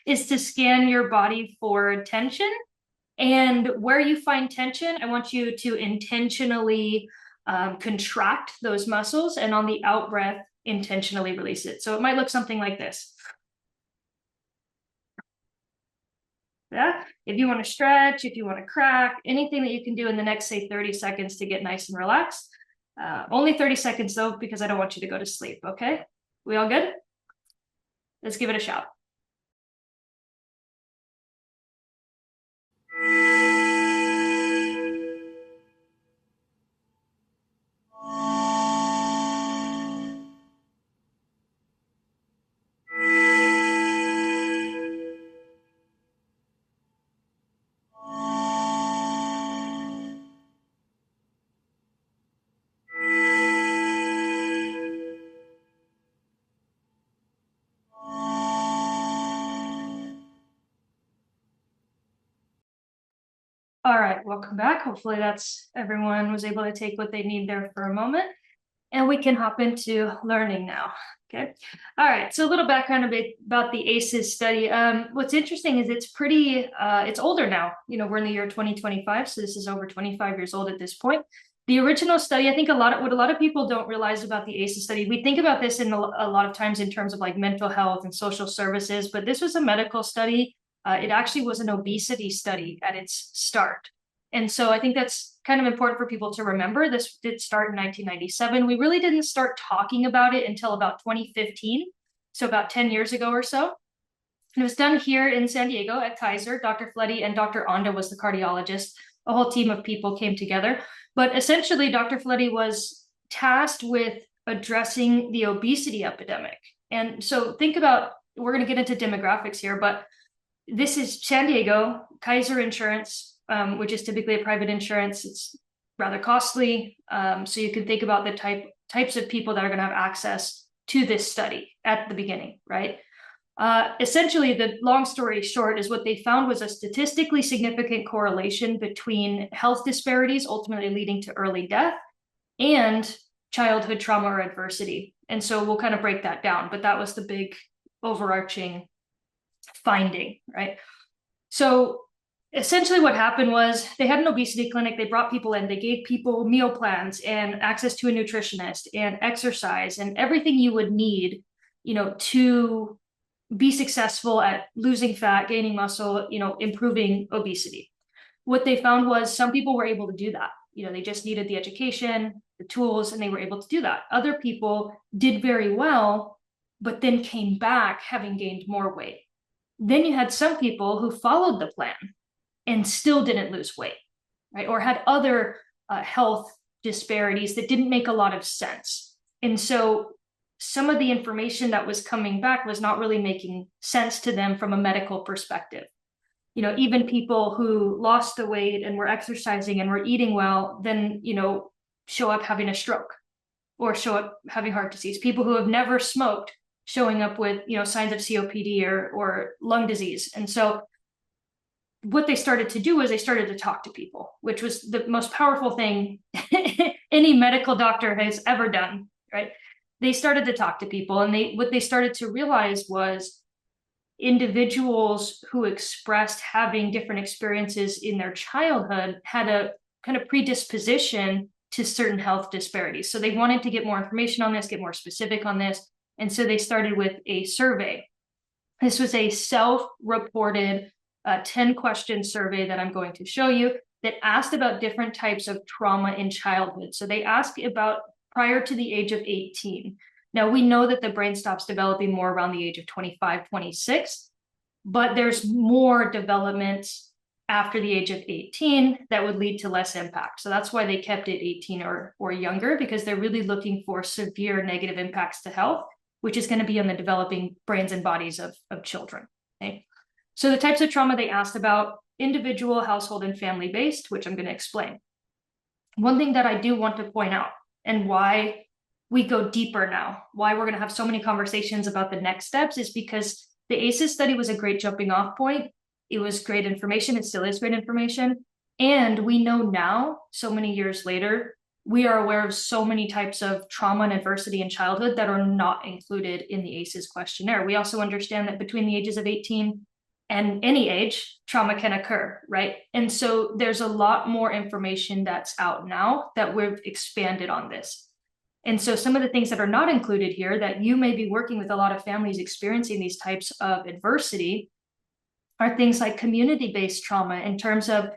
is to scan your body for tension. And where you find tension, I want you to intentionally contract those muscles, and on the out breath, intentionally release it. So it might look something like this. Yeah. If you want to stretch, if you want to crack, anything that you can do in the next, say, 30 seconds to get nice and relaxed. Only 30 seconds though, because I don't want you to go to sleep, okay? We all good? Let's give it a shot. All right, welcome back. Hopefully everyone was able to take what they need there for a moment, and we can hop into learning now. Okay. All right. So a little background about the ACEs study. What's interesting is it's older now. We're in the year 2025, so this is over 25 years old at this point. The original study, I think what a lot of people don't realize about the ACEs study, we think about this in a lot of times in terms of like mental health and social services, but this was a medical study. It actually was an obesity study at its start. And so I think that's kind of important for people to remember. This did start in 1997. We really didn't start talking about it until about 2015, so about 10 years ago or so. And it was done here in San Diego at Kaiser. Dr. Fleddy and Dr. Onda was the cardiologist. A whole team of people came together. But essentially, Dr. Fleddy was tasked with addressing the obesity epidemic. And so think about, we're going to get into demographics here, but this is San Diego, Kaiser Insurance, which is typically a private insurance. It's rather costly. So you can think about the types of people that are going to have access to this study at the beginning, right? Essentially, the long story short is what they found was a statistically significant correlation between health disparities, ultimately leading to early death, and childhood trauma or adversity. And so we'll kind of break that down, but that was the big overarching finding, right? So essentially what happened was they had an obesity clinic. They brought people in, they gave people meal plans and access to a nutritionist and exercise and everything you would need, to be successful at losing fat, gaining muscle, improving obesity. What they found was some people were able to do that. They just needed the education, the tools, and they were able to do that. Other people did very well, but then came back having gained more weight. Then you had some people who followed the plan and still didn't lose weight, right? Or had other health disparities that didn't make a lot of sense. And so some of the information that was coming back was not really making sense to them from a medical perspective. Even people who lost the weight and were exercising and were eating well, then, show up having a stroke or show up having heart disease. People who have never smoked showing up with, signs of COPD or lung disease. And so what they started to do was they started to talk to people, which was the most powerful thing any medical doctor has ever done, right? They started to talk to people, and what they started to realize was individuals who expressed having different experiences in their childhood had a kind of predisposition to certain health disparities. So they wanted to get more information on this, get more specific on this. And so they started with a survey. This was a self-reported 10-question survey that I'm going to show you that asked about different types of trauma in childhood. So they asked about prior to the age of 18. Now, we know that the brain stops developing more around the age of 25, 26, but there's more development after the age of 18 that would lead to less impact. So that's why they kept it 18 or younger, because they're really looking for severe negative impacts to health, which is going to be on the developing brains and bodies of children. Okay? So the types of trauma they asked about: individual, household, and family-based, which I'm going to explain. One thing that I do want to point out, and why we go deeper now, why we're going to have so many conversations about the next steps, is because the ACEs study was a great jumping off point. It was great information. It still is great information. And we know now, so many years later, we are aware of so many types of trauma and adversity in childhood that are not included in the ACEs questionnaire. We also understand that between the ages of 18 and any age, trauma can occur, right? And so there's a lot more information that's out now that we've expanded on this. And so some of the things that are not included here that you may be working with a lot of families experiencing these types of adversity are things like community-based trauma in terms of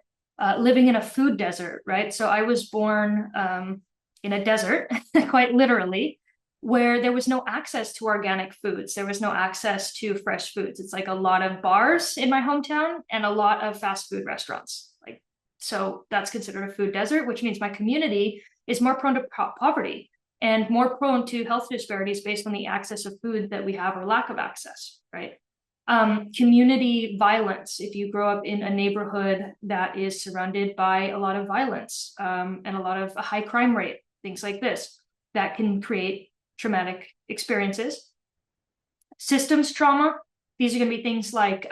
living in a food desert, right? So I was born in a desert, quite literally, where there was no access to organic foods. There was no access to fresh foods. It's like a lot of bars in my hometown and a lot of fast food restaurants. Like, so that's considered a food desert, which means my community is more prone to poverty and more prone to health disparities based on the access of food that we have or lack of access, right? Community violence. If you grow up in a neighborhood that is surrounded by a lot of violence and a lot of a high crime rate, things like this, that can create traumatic experiences. Systems trauma. These are going to be things like,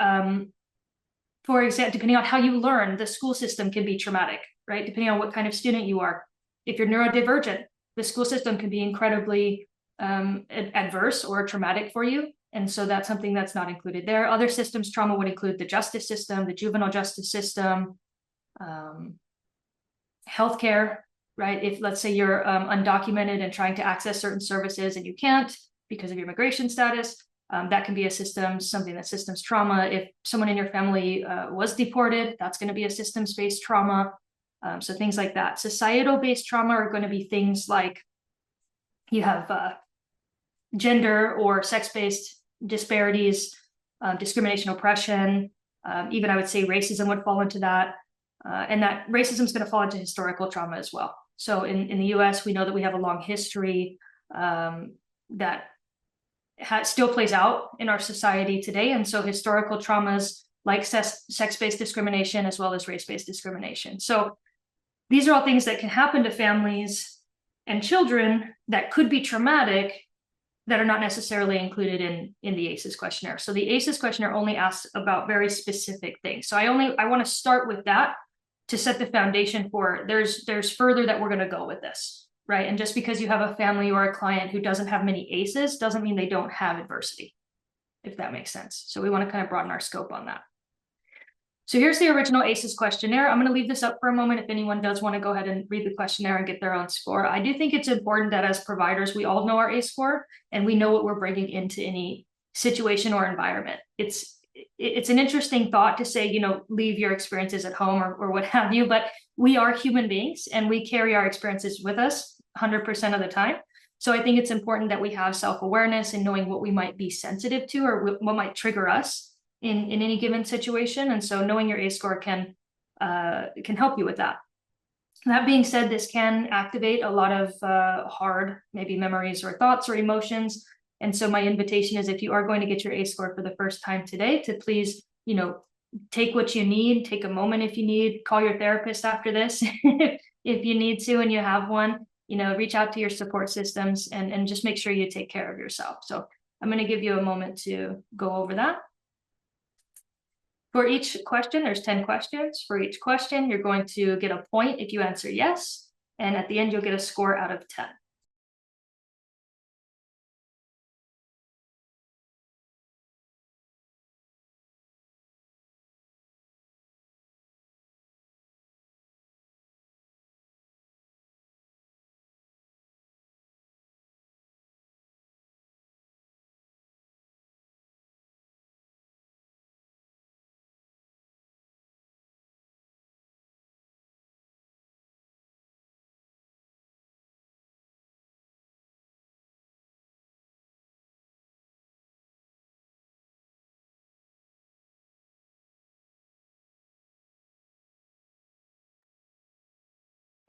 for example, depending on how you learn, the school system can be traumatic, right? Depending on what kind of student you are. If you're neurodivergent, the school system can be incredibly adverse or traumatic for you. And so that's something that's not included there. Other systems trauma would include the justice system, the juvenile justice system, healthcare, right? If let's say you're undocumented and trying to access certain services and you can't because of your immigration status, that can be a system, something that systems trauma. If someone in your family was deported, that's going to be a systems-based trauma. So things like that. Societal-based trauma are going to be things like you have gender or sex-based disparities, discrimination, oppression, even I would say racism would fall into that. And that racism is going to fall into historical trauma as well. So in the US, we know that we have a long history that still plays out in our society today. And so historical traumas like sex-based discrimination as well as race-based discrimination. So these are all things that can happen to families and children that could be traumatic that are not necessarily included in the ACEs questionnaire. So the ACEs questionnaire only asks about very specific things. So I want to start with that to set the foundation for there's further that we're going to go with this, right? And just because you have a family or a client who doesn't have many ACEs doesn't mean they don't have adversity, if that makes sense. So we want to kind of broaden our scope on that. So here's the original ACEs questionnaire. I'm going to leave this up for a moment if anyone does want to go ahead and read the questionnaire and get their own score. I do think it's important that as providers, we all know our ACE score and we know what we're bringing into any situation or environment. It's an interesting thought to say, leave your experiences at home or what have you, but we are human beings and we carry our experiences with us 100% of the time. So I think it's important that we have self-awareness and knowing what we might be sensitive to or what might trigger us in any given situation. And so knowing your ACE score can help you with that. That being said, this can activate a lot of hard, maybe memories or thoughts or emotions. And so my invitation is if you are going to get your ACE score for the first time today, to please, take what you need, take a moment if you need, call your therapist after this if you need to and you have one, reach out to your support systems and just make sure you take care of yourself. So I'm going to give you a moment to go over that. For each question, there's 10 questions. For each question, you're going to get a point if you answer yes. And at the end, you'll get a score out of 10.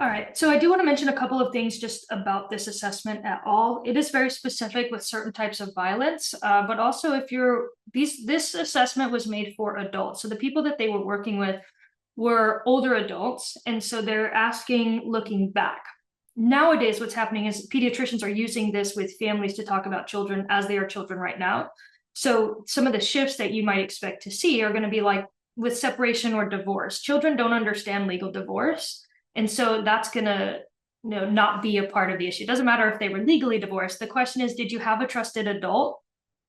All right, so I do want to mention a couple of things just about this assessment at all. It is very specific with certain types of violence, but also if this assessment was made for adults. So the people that they were working with were older adults. And so they're asking, looking back. Nowadays, what's happening is pediatricians are using this with families to talk about children as they are children right now. So some of the shifts that you might expect to see are going to be like with separation or divorce. Children don't understand legal divorce. And so that's going to not be a part of the issue. It doesn't matter if they were legally divorced. The question is, did you have a trusted adult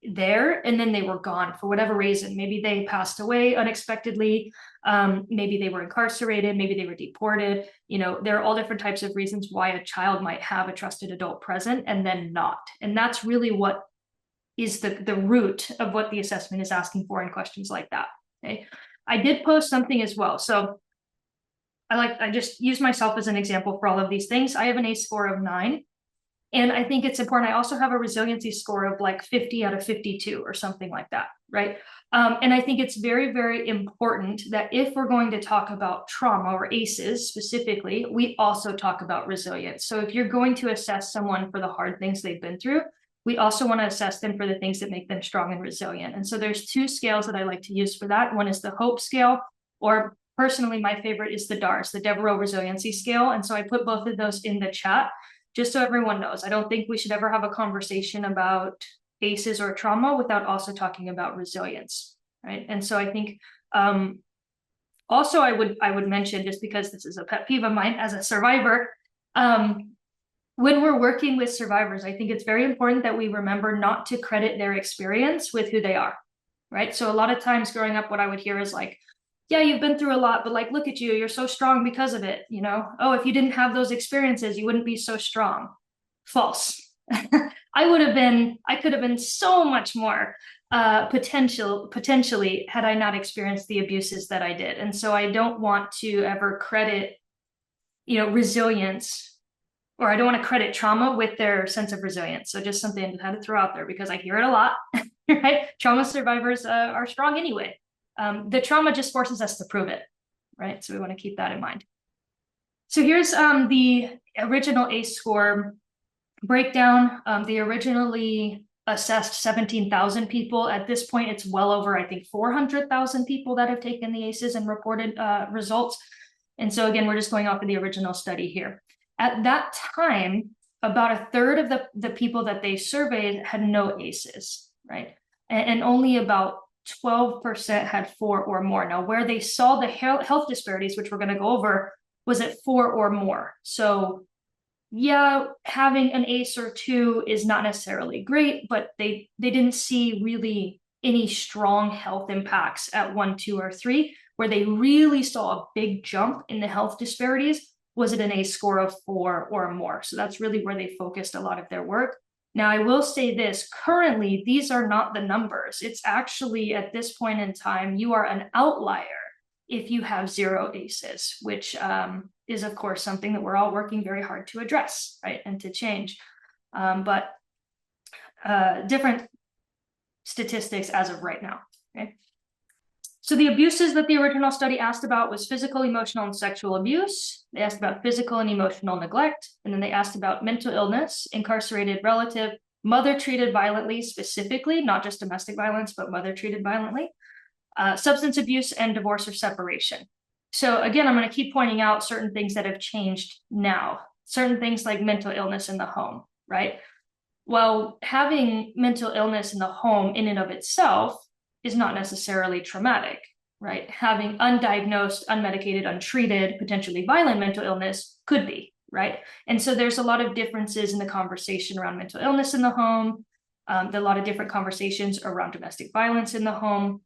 there and then they were gone for whatever reason? Maybe they passed away unexpectedly. Maybe they were incarcerated. Maybe they were deported. There are all different types of reasons why a child might have a trusted adult present and then not. And that's really what is the root of what the assessment is asking for in questions like that. Okay. I did post something as well. So I just use myself as an example for all of these things. I have an ACE score of 9. And I think it's important. I also have a resiliency score of like 50 out of 52 or something like that, right? And I think it's very, very important that if we're going to talk about trauma or ACEs specifically, we also talk about resilience. So if you're going to assess someone for the hard things they've been through, we also want to assess them for the things that make them strong and resilient. And so there's 2 scales that I like to use for that. One is the HOPE scale, or personally, my favorite is the DARS, the Devereux Resiliency Scale. And so I put both of those in the chat just so everyone knows. I don't think we should ever have a conversation about ACEs or trauma without also talking about resilience, right? And so I think also I would mention, just because this is a pet peeve of mine as a survivor, when we're working with survivors, I think it's very important that we remember not to credit their experience with who they are, right? So a lot of times growing up, what I would hear is like, yeah, you've been through a lot, but like, look at you, you're so strong because of it, Oh, if you didn't have those experiences, you wouldn't be so strong. False. I could have been so much more potentially had I not experienced the abuses that I did. And so I don't want to ever credit, resilience, or I don't want to credit trauma with their sense of resilience. So just something I had to throw out there because I hear it a lot, right? Trauma survivors are strong anyway. The trauma just forces us to prove it, right? So we want to keep that in mind. So here's the original ACE score breakdown. They originally assessed 17,000 people. At this point, it's well over, I think, 400,000 people that have taken the ACEs and reported results. And so again, we're just going off of the original study here. At that time, about a third of the people that they surveyed had no ACEs, right? And only about 12% had 4 or more. Now, where they saw the health disparities, which we're going to go over, was at 4 or more. So yeah, having an ACE or 2 is not necessarily great, but they didn't see really any strong health impacts at 1, 2, or 3. Where they really saw a big jump in the health disparities was at an ACE score of 4 or more. So that's really where they focused a lot of their work. Now, I will say this, currently, these are not the numbers. It's actually, at this point in time, you are an outlier if you have 0 ACEs, which is, of course, something that we're all working very hard to address, right, and to change. But different statistics as of right now, okay? So the abuses that the original study asked about was physical, emotional, and sexual abuse. They asked about physical and emotional neglect. And then they asked about mental illness, incarcerated relative, mother treated violently specifically, not just domestic violence, but mother treated violently, substance abuse, and divorce or separation. So again, I'm going to keep pointing out certain things that have changed now, certain things like mental illness in the home, right? Well, having mental illness in the home in and of itself is not necessarily traumatic, right? Having undiagnosed, unmedicated, untreated, potentially violent mental illness could be, right? And so there's a lot of differences in the conversation around mental illness in the home. There are a lot of different conversations around domestic violence in the home.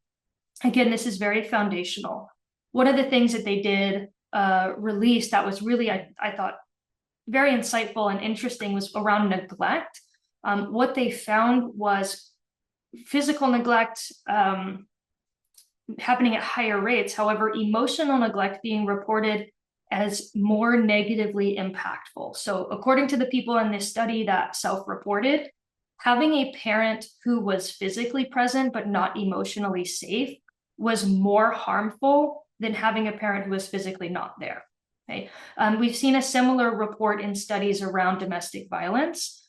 Again, this is very foundational. One of the things that they did release that was really, I thought, very insightful and interesting was around neglect. What they found was physical neglect happening at higher rates. However, emotional neglect being reported as more negatively impactful. So according to the people in this study that self-reported, having a parent who was physically present but not emotionally safe was more harmful than having a parent who was physically not there. Okay? We've seen a similar report in studies around domestic violence.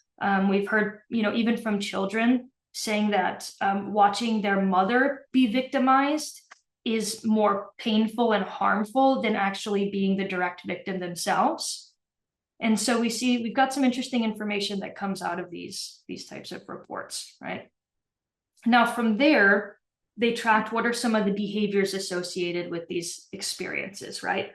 We've heard, even from children saying that watching their mother be victimized is more painful and harmful than actually being the direct victim themselves. And so we've got some interesting information that comes out of these types of reports, right? Now, from there, they tracked what are some of the behaviors associated with these experiences, right?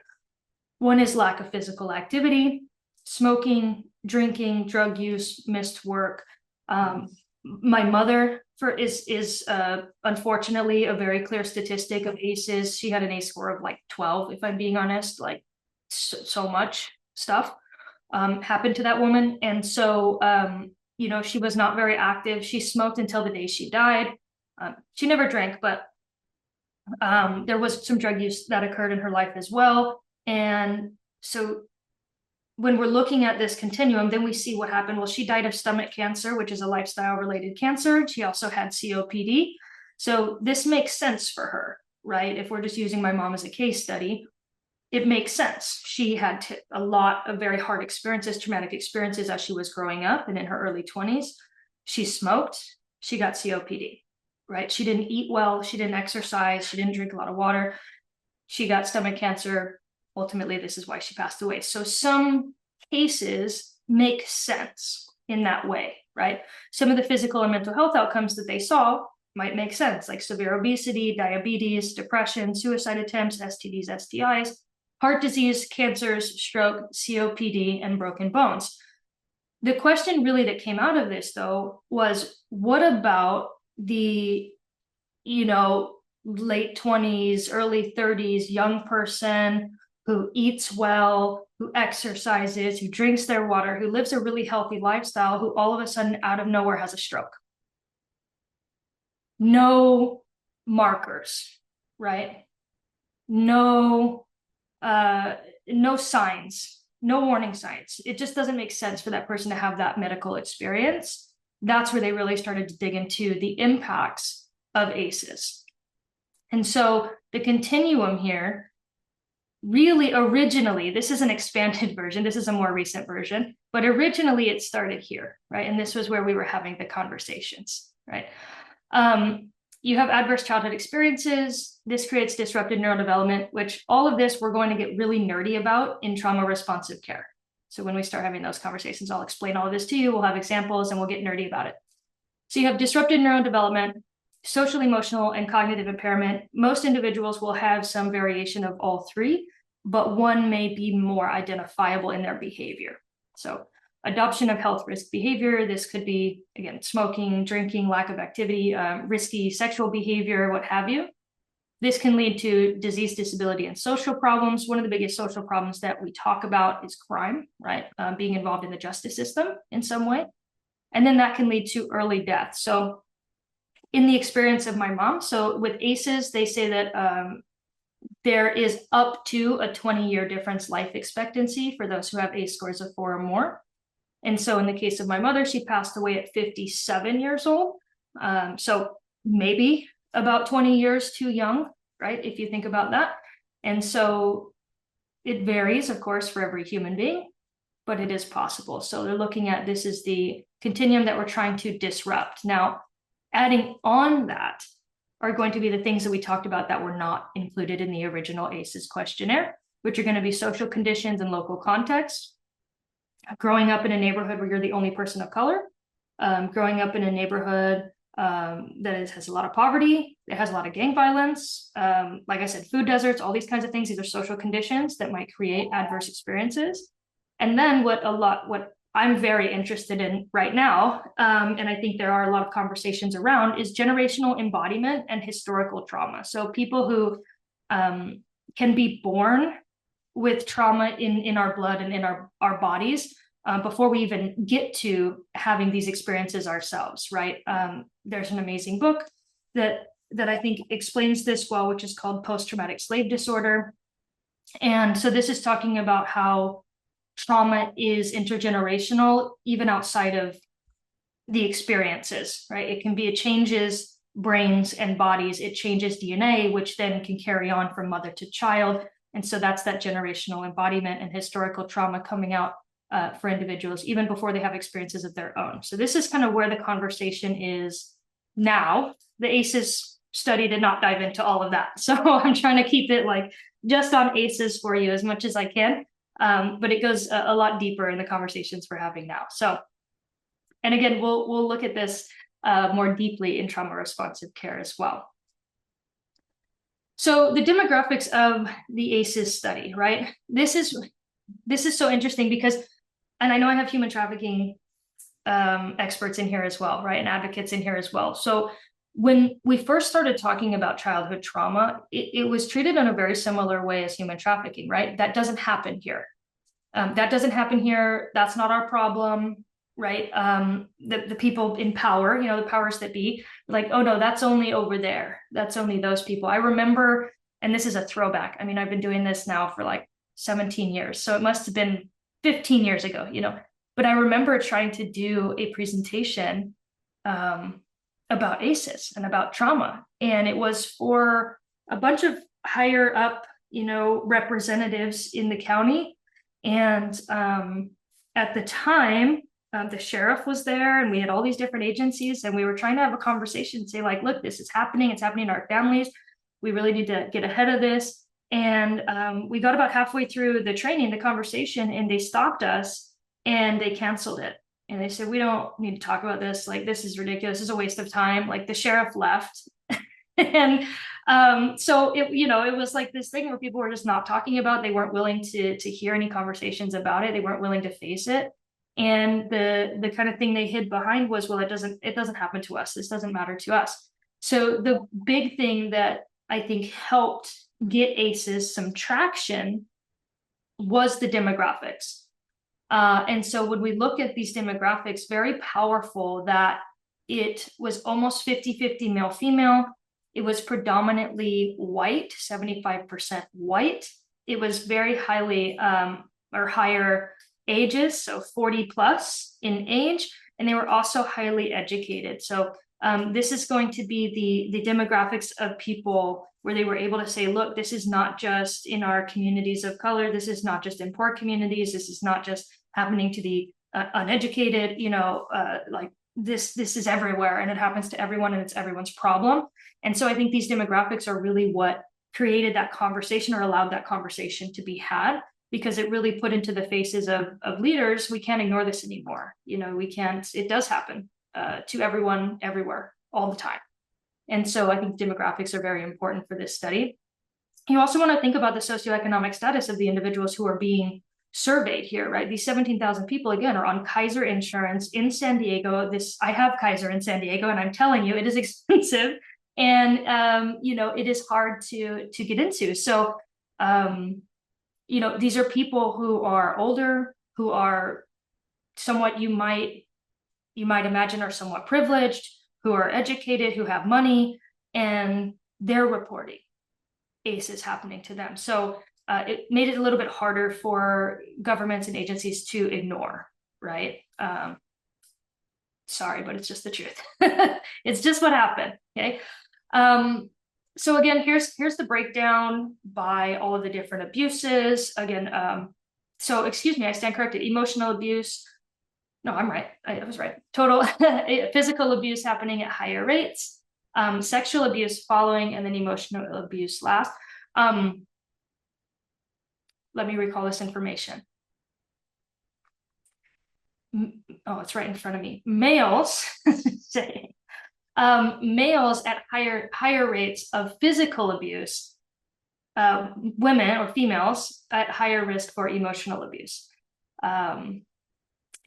One is lack of physical activity. smoking, drinking, drug use, missed work. My mother is unfortunately a very clear statistic of ACEs. She had an ACE score of like 12, if I'm being honest, like so much stuff happened to that woman. And so, you know, she was not very active. She smoked until the day she died. She never drank, but there was some drug use that occurred in her life as well. And so when we're looking at this continuum, then we see what happened. Well, she died of stomach cancer, which is a lifestyle related cancer. She also had COPD. So this makes sense for her, right? If we're just using my mom as a case study, it makes sense. She had a lot of very hard experiences, traumatic experiences as she was growing up and in her early 20s. She smoked, she got COPD, right? She didn't eat well, she didn't exercise, she didn't drink a lot of water. She got stomach cancer. Ultimately, this is why she passed away. So some cases make sense in that way, right? Some of the physical and mental health outcomes that they saw might make sense, like severe obesity, diabetes, depression, suicide attempts, STDs, STIs, heart disease, cancers, stroke, COPD, and broken bones. The question really that came out of this, though, was what about the, you know, late 20s, early 30s, young person who eats well, who exercises, who drinks their water, who lives a really healthy lifestyle, who all of a sudden out of nowhere has a stroke? No markers, right? No, no signs, no warning signs. It just doesn't make sense for that person to have that medical experience. That's where they really started to dig into the impacts of ACEs. And so the continuum here, really originally, this is an expanded version, this is a more recent version, but originally it started here, right? And this was where we were having the conversations, right? You have adverse childhood experiences. This creates disrupted neurodevelopment, which all of this we're going to get really nerdy about in trauma responsive care. So when we start having those conversations, I'll explain all of this to you. We'll have examples and we'll get nerdy about it. So you have disrupted neurodevelopment, social, emotional, and cognitive impairment. Most individuals will have some variation of all three, but one may be more identifiable in their behavior. So adoption of health risk behavior. This could be, again, smoking, drinking, lack of activity, risky sexual behavior, what have you. This can lead to disease, disability, and social problems. One of the biggest social problems that we talk about is crime, right? Being involved in the justice system in some way. And then that can lead to early death. So in the experience of my mom, so with ACEs, they say that there is up to a 20-year difference life expectancy for those who have ACE scores of 4 or more. And so in the case of my mother, she passed away at 57 years old. So maybe about 20 years too young, right? If you think about that. And so it varies, of course, for every human being, but it is possible. So they're looking at, this is the continuum that we're trying to disrupt. Now, adding on that are going to be the things that we talked about that were not included in the original ACEs questionnaire, which are going to be social conditions and local context. Growing up in a neighborhood where you're the only person of color, growing up in a neighborhood that has a lot of poverty, it has a lot of gang violence, like I said, food deserts, all these kinds of things. These are social conditions that might create adverse experiences. And then what I'm very interested in right now, and I think there are a lot of conversations around, is generational embodiment and historical trauma. So people who can be born with trauma in our blood and in our bodies before we even get to having these experiences ourselves, right? There's an amazing book that I think explains this well, which is called Post-Traumatic Slave Disorder. And so this is talking about how trauma is intergenerational, even outside of the experiences, right? It can be, it changes brains and bodies, it changes DNA, which then can carry on from mother to child. And so that's that generational embodiment and historical trauma coming out for individuals, even before they have experiences of their own. So this is kind of where the conversation is now. The ACEs study did not dive into all of that. So I'm trying to keep it like just on ACEs for you as much as I can. But it goes a lot deeper in the conversations we're having now. So, and again, we'll look at this more deeply in trauma responsive care as well. So the demographics of the ACEs study, right? This is so interesting because and I know I have human trafficking experts in here as well, right? And advocates in here as well. So when we first started talking about childhood trauma, it was treated in a very similar way as human trafficking, right? That doesn't happen here. That doesn't happen here. That's not our problem, right? The people in power, the powers that be, like, oh no, that's only over there. That's only those people. I remember, and this is a throwback. I mean, I've been doing this now for like 17 years. So it must have been 15 years ago, but I remember trying to do a presentation about ACEs and about trauma. And it was for a bunch of higher up, representatives in the county. And at the time, the sheriff was there, and we had all these different agencies, and we were trying to have a conversation, say like, look, this is happening. It's happening to our families. We really need to get ahead of this. And we got about halfway through the training, the conversation, and they stopped us and they canceled it. And they said, we don't need to talk about this. Like, this is ridiculous. This is a waste of time. Like, the sheriff left. And so it was like this thing where people were just not talking about. They weren't willing to hear any conversations about it. They weren't willing to face it. And the kind of thing they hid behind was, well, it doesn't happen to us. This doesn't matter to us. So the big thing that I think helped get ACEs some traction was the demographics. And so when we look at these demographics, very powerful that it was almost 50-50 male female. It was predominantly white, 75% white. It was very highly or higher ages, so 40 plus in age, and they were also highly educated. So this is going to be the demographics of people where they were able to say, look, this is not just in our communities of color. This is not just in poor communities. This is not just happening to the uneducated, like this is everywhere, and it happens to everyone, and it's everyone's problem. And so I think these demographics are really what created that conversation, or allowed that conversation to be had, because it really put into the faces of leaders, we can't ignore this anymore. We can't, it does happen to everyone, everywhere, all the time. And so I think demographics are very important for this study. You also want to think about the socioeconomic status of the individuals who are being surveyed here, right? These 17,000 people, again, are on Kaiser insurance in San Diego. I have Kaiser in San Diego, and I'm telling you, it is expensive, and it is hard to get into. So these are people who are older, who are somewhat, you might imagine, are somewhat privileged, who are educated, who have money, and they're reporting ACEs happening to them. So it made it a little bit harder for governments and agencies to ignore, right? Sorry, but it's just the truth. It's just what happened, okay? So again, here's the breakdown by all of the different abuses. Again, so excuse me, I stand corrected. Emotional abuse. No, I'm right. I was right. Total physical abuse happening at higher rates, sexual abuse following, and then emotional abuse last. Let me recall this information. Oh, it's right in front of me. Males, males at higher rates of physical abuse, women or females at higher risk for emotional abuse,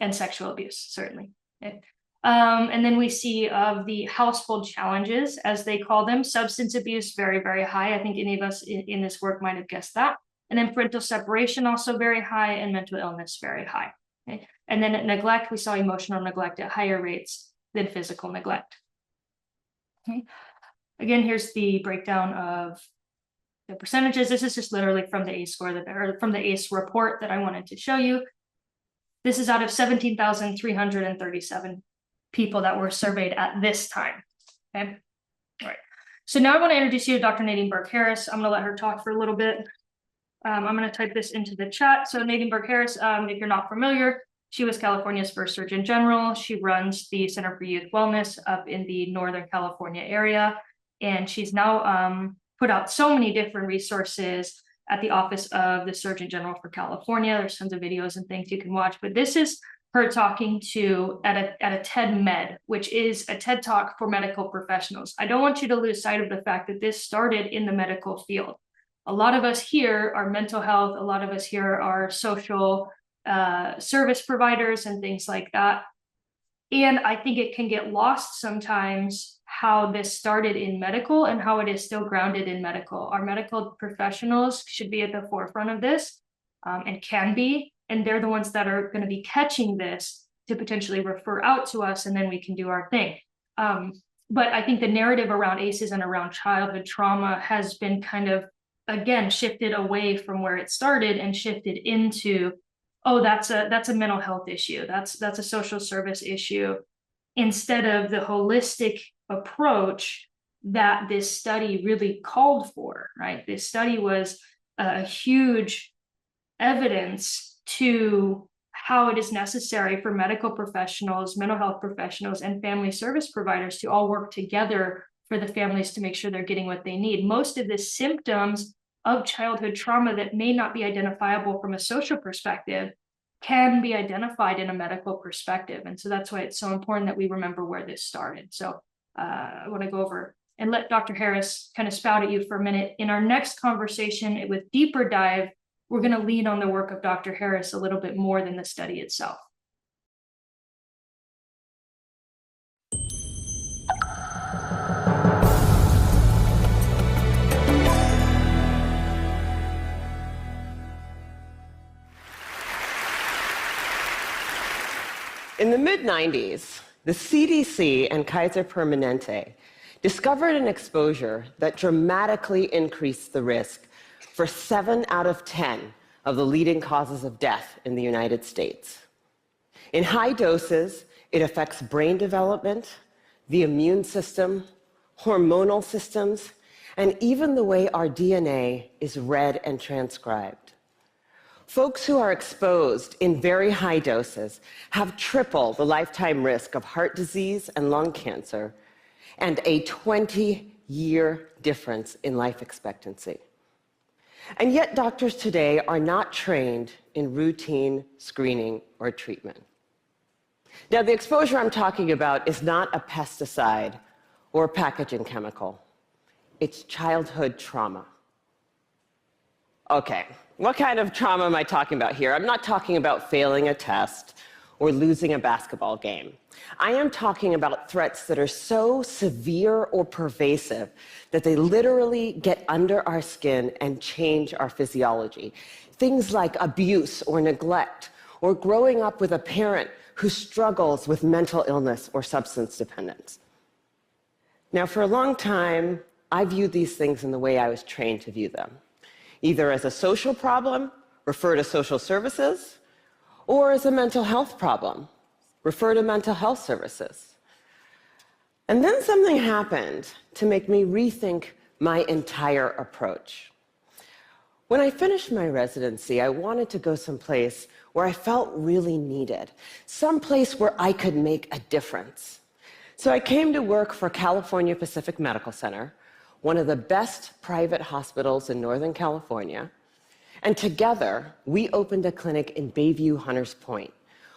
and sexual abuse, certainly. Okay. And then we see of the household challenges, as they call them, substance abuse, very, very high. I think any of us in this work might have guessed that. And then parental separation, also very high, and mental illness, very high. Okay. And then at neglect, we saw emotional neglect at higher rates than physical neglect. Okay. Again, here's the breakdown of the percentages. This is just literally from the ACE score, or from the ACE report that I wanted to show you. This is out of 17,337 people that were surveyed at this time. Okay. All right. So now I want to introduce you to Dr. Nadine Burke-Harris. I'm going to let her talk for a little bit. I'm going to type this into the chat. So Nadine Burke-Harris, if you're not familiar, she was California's first Surgeon General. She runs the Center for Youth Wellness up in the Northern California area. And she's now put out so many different resources at the Office of the Surgeon General for California. There's tons of videos and things you can watch, but this is her talking at a TED Med, which is a TED Talk for medical professionals. I don't want you to lose sight of the fact that this started in the medical field. A lot of us here are mental health. A lot of us here are social service providers and things like that. And I think it can get lost sometimes how this started in medical and how it is still grounded in medical. Our medical professionals should be at the forefront of this, and can be, and they're the ones that are going to be catching this to potentially refer out to us, and then we can do our thing. But I think the narrative around ACEs and around childhood trauma has been kind of, again, shifted away from where it started and shifted into, oh, that's a mental health issue. That's a social service issue, instead of the holistic approach that this study really called for, right? This study was a huge evidence to how it is necessary for medical professionals, mental health professionals, and family service providers to all work together for the families to make sure they're getting what they need. Most of the symptoms of childhood trauma that may not be identifiable from a social perspective can be identified in a medical perspective. And so that's why it's so important that we remember where this started. So I want to go over and let Dr. Harris kind of spout at you for a minute. In our next conversation with deeper dive, we're going to lean on the work of Dr. Harris a little bit more than the study itself. In the mid-90s, the CDC and Kaiser Permanente discovered an exposure that dramatically increased the risk for 7 out of 10 of the leading causes of death in the United States. In high doses, it affects brain development, the immune system, hormonal systems, and even the way our DNA is read and transcribed. Folks who are exposed in very high doses have triple the lifetime risk of heart disease and lung cancer, and a 20-year difference in life expectancy. And yet doctors today are not trained in routine screening or treatment. Now, the exposure I'm talking about is not a pesticide or a packaging chemical. It's childhood trauma. Okay, what kind of trauma am I talking about here? I'm not talking about failing a test or losing a basketball game. I am talking about threats that are so severe or pervasive that they literally get under our skin and change our physiology. Things like abuse or neglect, or growing up with a parent who struggles with mental illness or substance dependence. Now, for a long time, I viewed these things in the way I was trained to view them, either as a social problem, refer to social services, or as a mental health problem, refer to mental health services. And then something happened to make me rethink my entire approach. When I finished my residency, I wanted to go someplace where I felt really needed, someplace where I could make a difference. So I came to work for California Pacific Medical Center, one of the best private hospitals in Northern California, and together we opened a clinic in Bayview Hunters Point,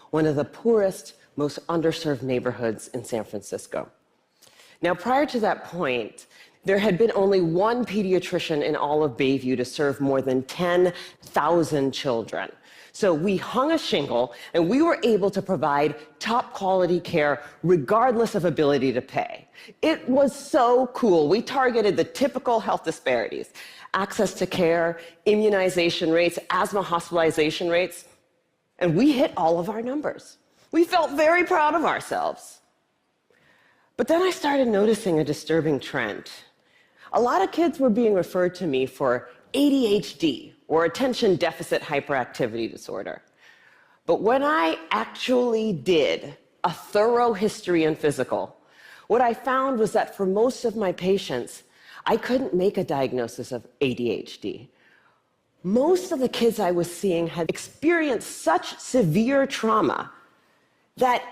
one of the poorest, most underserved neighborhoods in San Francisco. Now, prior to that point, there had been only one pediatrician in all of Bayview to serve more than 10,000 children. So we hung a shingle, and we were able to provide top quality care regardless of ability to pay. It was so cool. We targeted the typical health disparities: access to care, immunization rates, asthma hospitalization rates, and we hit all of our numbers. We felt very proud of ourselves. But then I started noticing a disturbing trend. A lot of kids were being referred to me for ADHD, or attention deficit hyperactivity disorder. But when I actually did a thorough history and physical, what I found was that for most of my patients, I couldn't make a diagnosis of ADHD. Most of the kids I was seeing had experienced such severe trauma that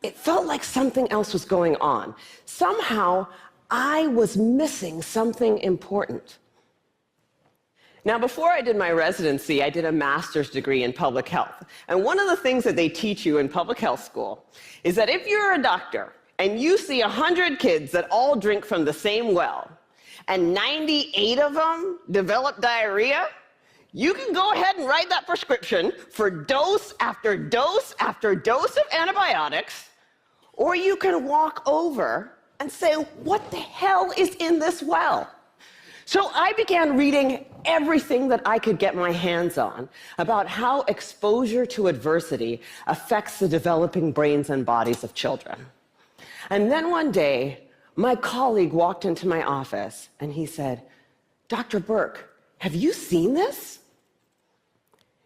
it felt like something else was going on. Somehow, I was missing something important. Now, before I did my residency, I did a master's degree in public health. And one of the things that they teach you in public health school is that if you're a doctor and you see 100 kids that all drink from the same well, and 98 of them develop diarrhea, you can go ahead and write that prescription for dose after dose after dose of antibiotics, or you can walk over and say, what the hell is in this well? So I began reading everything that I could get my hands on about how exposure to adversity affects the developing brains and bodies of children. And then one day, my colleague walked into my office and he said, Dr. Burke, have you seen this?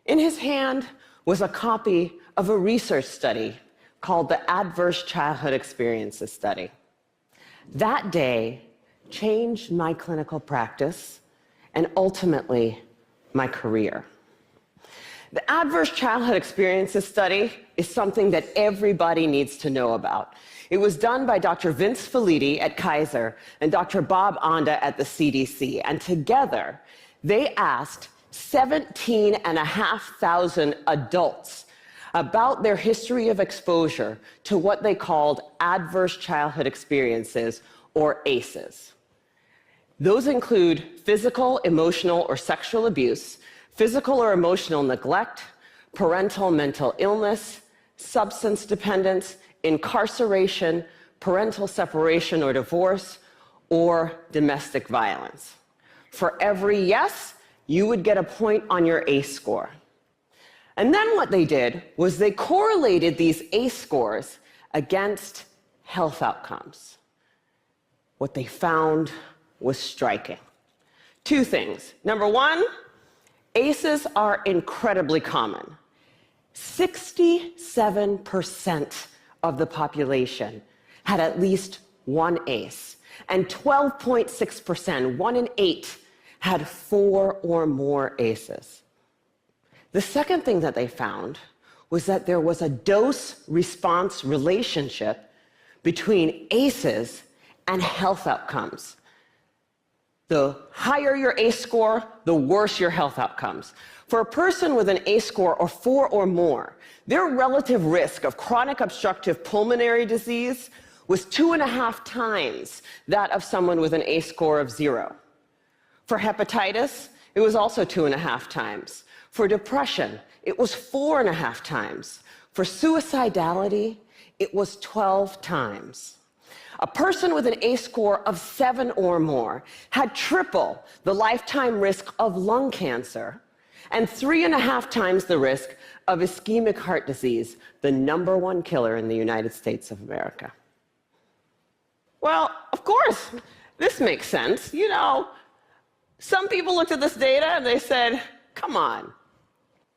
In his hand was a copy of a research study called the Adverse Childhood Experiences Study. That day changed my clinical practice and ultimately my career. The Adverse Childhood Experiences Study is something that everybody needs to know about. It was done by Dr. Vince Felitti at Kaiser and Dr. Bob Onda at the CDC, and together they asked 17,500 adults about their history of exposure to what they called adverse childhood experiences, or ACEs. Those include physical, emotional, or sexual abuse, physical or emotional neglect, parental mental illness, substance dependence, incarceration, parental separation or divorce, or domestic violence. For every yes, you would get a point on your ACE score. And then what they did was they correlated these ACE scores against health outcomes. What they found was striking. Two things. Number one, ACEs are incredibly common. 67% of the population had at least one ACE, and 12.6%, 1 in 8, had 4 or more ACEs. The second thing that they found was that there was a dose-response relationship between ACEs and health outcomes. The higher your ACE score, the worse your health outcomes. For a person with an ACE score of 4 or more, their relative risk of chronic obstructive pulmonary disease was 2.5 times that of someone with an ACE score of 0. For hepatitis, it was also 2.5 times. For depression, it was 4.5 times. For suicidality, it was 12 times. A person with an ACE score of 7 or more had triple the lifetime risk of lung cancer and 3.5 times the risk of ischemic heart disease, the #1 killer in the United States of America. Well, of course, this makes sense. You know, some people looked at this data and they said, come on,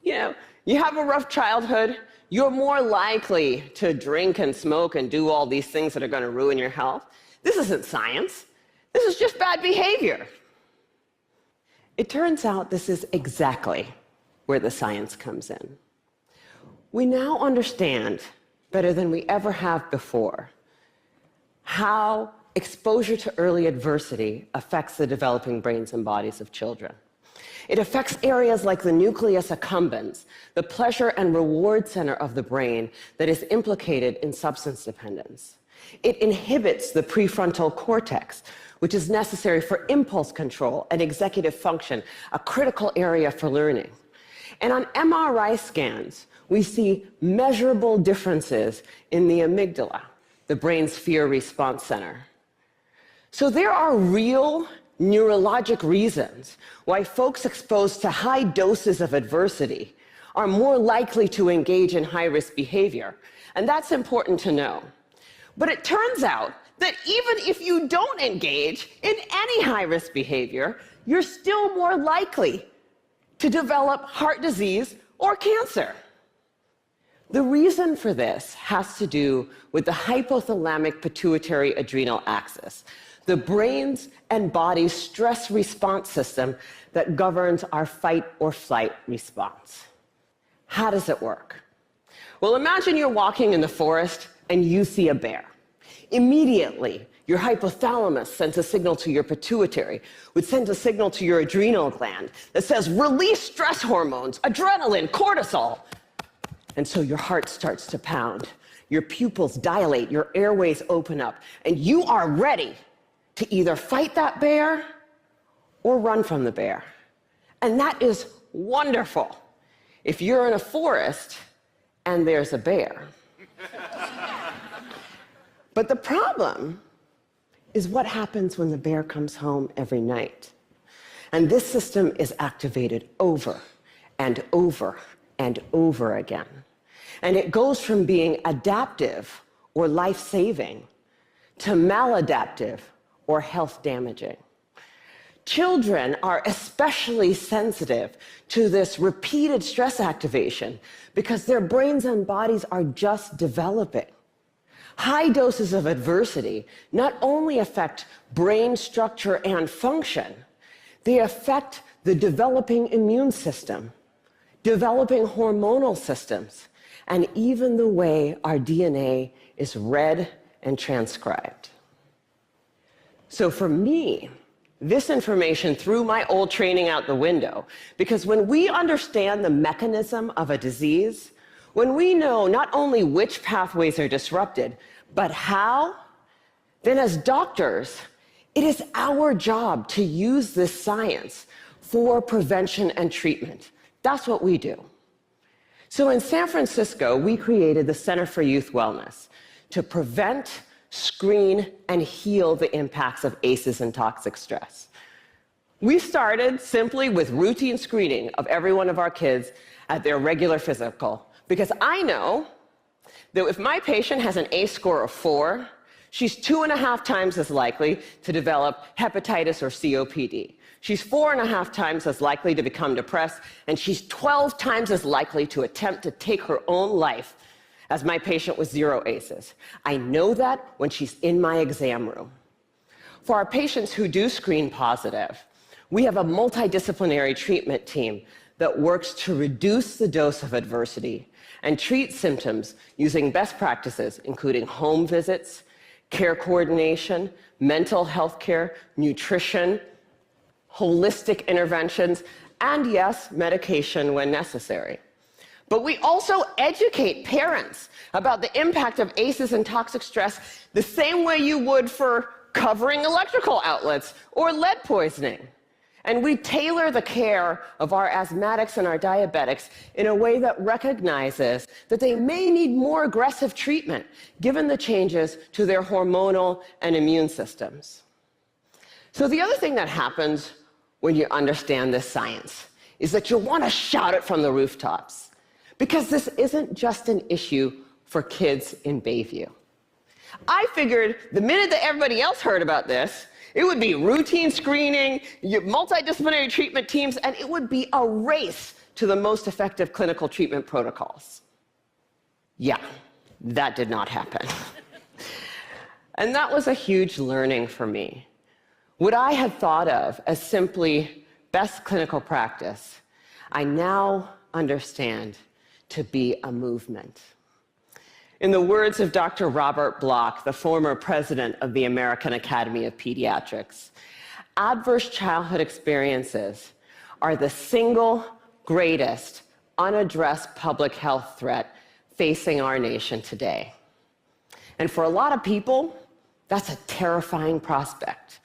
you have a rough childhood, you're more likely to drink and smoke and do all these things that are going to ruin your health. This isn't science. This is just bad behavior. It turns out this is exactly where the science comes in. We now understand, better than we ever have before, how exposure to early adversity affects the developing brains and bodies of children. It affects areas like the nucleus accumbens, the pleasure and reward center of the brain that is implicated in substance dependence. It inhibits the prefrontal cortex, which is necessary for impulse control and executive function, a critical area for learning. And on MRI scans, we see measurable differences in the amygdala, the brain's fear response center. So there are real neurologic reasons why folks exposed to high doses of adversity are more likely to engage in high-risk behavior, and that's important to know. But it turns out that even if you don't engage in any high-risk behavior, you're still more likely to develop heart disease or cancer. The reason for this has to do with the hypothalamic pituitary adrenal axis, the brain's and body's stress response system that governs our fight or flight response. How does it work? Well, imagine you're walking in the forest and you see a bear. Immediately, your hypothalamus sends a signal to your pituitary, which sends a signal to your adrenal gland that says, release stress hormones, adrenaline, cortisol. And so your heart starts to pound, your pupils dilate, your airways open up, and you are ready to either fight that bear or run from the bear. And that is wonderful if you're in a forest and there's a bear. But the problem is what happens when the bear comes home every night. And this system is activated over and over and over again. And it goes from being adaptive or life-saving to maladaptive or health-damaging. Children are especially sensitive to this repeated stress activation because their brains and bodies are just developing. High doses of adversity not only affect brain structure and function, they affect the developing immune system, developing hormonal systems, and even the way our DNA is read and transcribed. So for me, this information threw my old training out the window, because when we understand the mechanism of a disease, when we know not only which pathways are disrupted, but how, then as doctors, it is our job to use this science for prevention and treatment. That's what we do. So in San Francisco, we created the Center for Youth Wellness to prevent, screen, and heal the impacts of ACEs and toxic stress. We started simply with routine screening of every one of our kids at their regular physical, because I know that if my patient has an ACE score of 4, she's 2.5 times as likely to develop hepatitis or COPD. She's 4.5 times as likely to become depressed, and she's 12 times as likely to attempt to take her own life as my patient with 0 ACEs. I know that when she's in my exam room. For our patients who do screen positive, we have a multidisciplinary treatment team that works to reduce the dose of adversity and treat symptoms using best practices, including home visits, care coordination, mental health care, nutrition, holistic interventions, and yes, medication when necessary. But we also educate parents about the impact of ACEs and toxic stress the same way you would for covering electrical outlets or lead poisoning. And we tailor the care of our asthmatics and our diabetics in a way that recognizes that they may need more aggressive treatment given the changes to their hormonal and immune systems. So the other thing that happens when you understand this science is that you'll want to shout it from the rooftops, because this isn't just an issue for kids in Bayview. I figured the minute that everybody else heard about this, it would be routine screening, multidisciplinary treatment teams, and it would be a race to the most effective clinical treatment protocols. Yeah, that did not happen. And that was a huge learning for me. What I had thought of as simply best clinical practice, I now understand to be a movement. In the words of Dr. Robert Block, the former president of the American Academy of Pediatrics, adverse childhood experiences are the single greatest unaddressed public health threat facing our nation today. And for a lot of people, that's a terrifying prospect.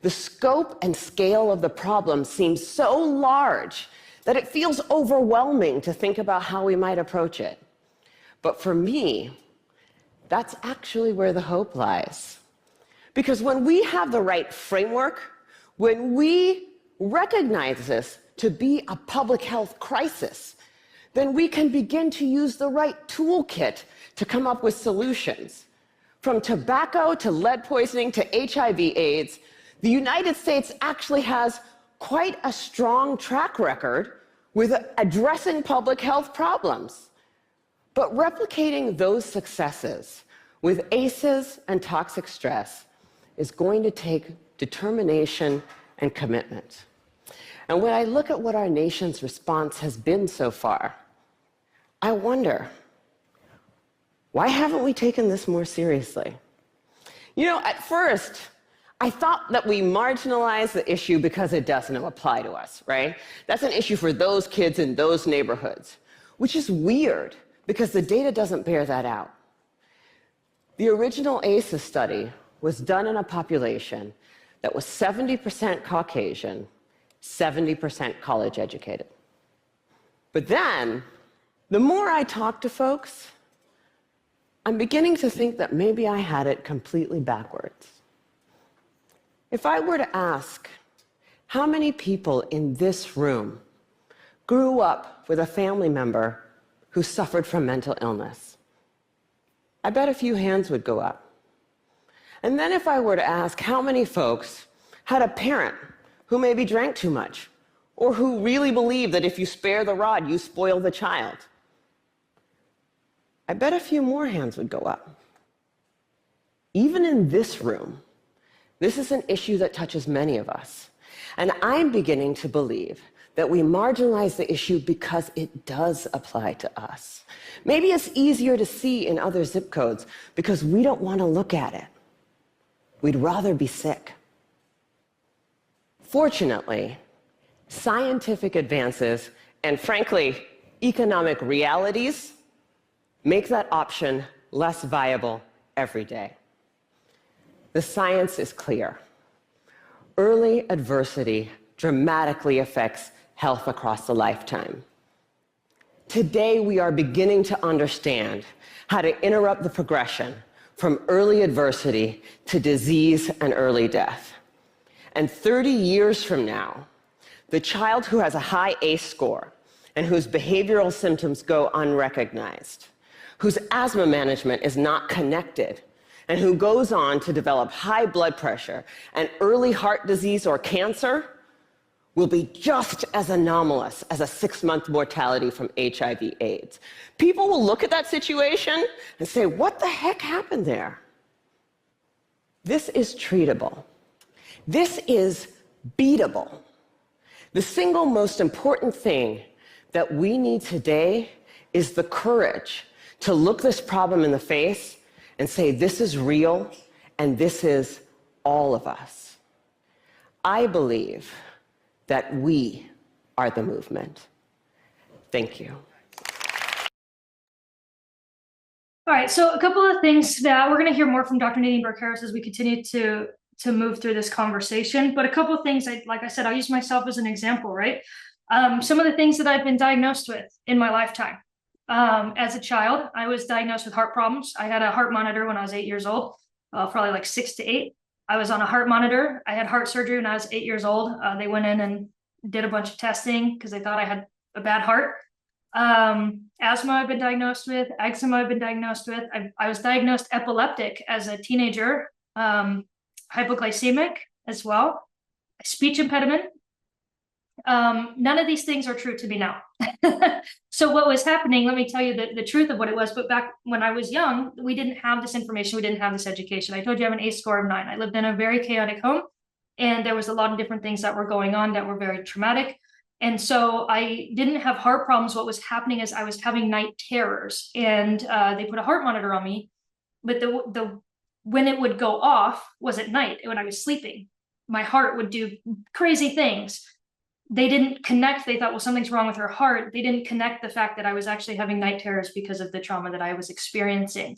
The scope and scale of the problem seems so large that it feels overwhelming to think about how we might approach it. But for me, that's actually where the hope lies. Because when we have the right framework, when we recognize this to be a public health crisis, then we can begin to use the right toolkit to come up with solutions. From tobacco to lead poisoning to HIV/AIDS, the United States actually has quite a strong track record with addressing public health problems. But replicating those successes with ACEs and toxic stress is going to take determination and commitment. And when I look at what our nation's response has been so far, I wonder, why haven't we taken this more seriously? You know, at first, I thought that we marginalized the issue because it doesn't apply to us, right? That's an issue for those kids in those neighborhoods, which is weird because the data doesn't bear that out. The original ACEs study was done in a population that was 70% Caucasian, 70% college educated. But then, the more I talk to folks, I'm beginning to think that maybe I had it completely backwards. If I were to ask how many people in this room grew up with a family member who suffered from mental illness, I bet a few hands would go up. And then if I were to ask how many folks had a parent who maybe drank too much, or who really believed that if you spare the rod, you spoil the child, I bet a few more hands would go up. Even in this room, this is an issue that touches many of us. And I'm beginning to believe that we marginalize the issue because it does apply to us. Maybe it's easier to see in other zip codes because we don't want to look at it. We'd rather be sick. Fortunately, scientific advances and, frankly, economic realities make that option less viable every day. The science is clear. Early adversity dramatically affects health across the lifetime. Today, we are beginning to understand how to interrupt the progression from early adversity to disease and early death. And 30 years from now, the child who has a high ACE score and whose behavioral symptoms go unrecognized, whose asthma management is not connected, and who goes on to develop high blood pressure and early heart disease or cancer will be just as anomalous as a 6-month mortality from HIV/AIDS. People will look at that situation and say, what the heck happened there? This is treatable. This is beatable. The single most important thing that we need today is the courage to look this problem in the face and say, this is real, and this is all of us. I believe that we are the movement. Thank you. All right, so a couple of things that we're going to hear more from Dr. Nadine Burke-Harris as we continue to move through this conversation. But a couple of things, like I said, I'll use myself as an example, right? Some of the things that I've been diagnosed with in my lifetime. As a child, I was diagnosed with heart problems. I had a heart monitor when I was 8 years old, probably like 6 to 8. I was on a heart monitor. I had heart surgery when I was 8 years old. They went in and did a bunch of testing because they thought I had a bad heart. Asthma I've been diagnosed with, eczema I've been diagnosed with. I was diagnosed epileptic as a teenager, hypoglycemic as well, speech impediment. None of these things are true to me now. So what was happening, let me tell you the truth of what it was, but back when I was young, we didn't have this information, we didn't have this education. I told you I have an ACE score of 9. I lived in a very chaotic home, and there was a lot of different things that were going on that were very traumatic. And so I didn't have heart problems. What was happening is I was having night terrors, and they put a heart monitor on me, but when it would go off was at night when I was sleeping. My heart would do crazy things. They didn't connect. They thought, well, something's wrong with her heart. They didn't connect the fact that I was actually having night terrors because of the trauma that I was experiencing.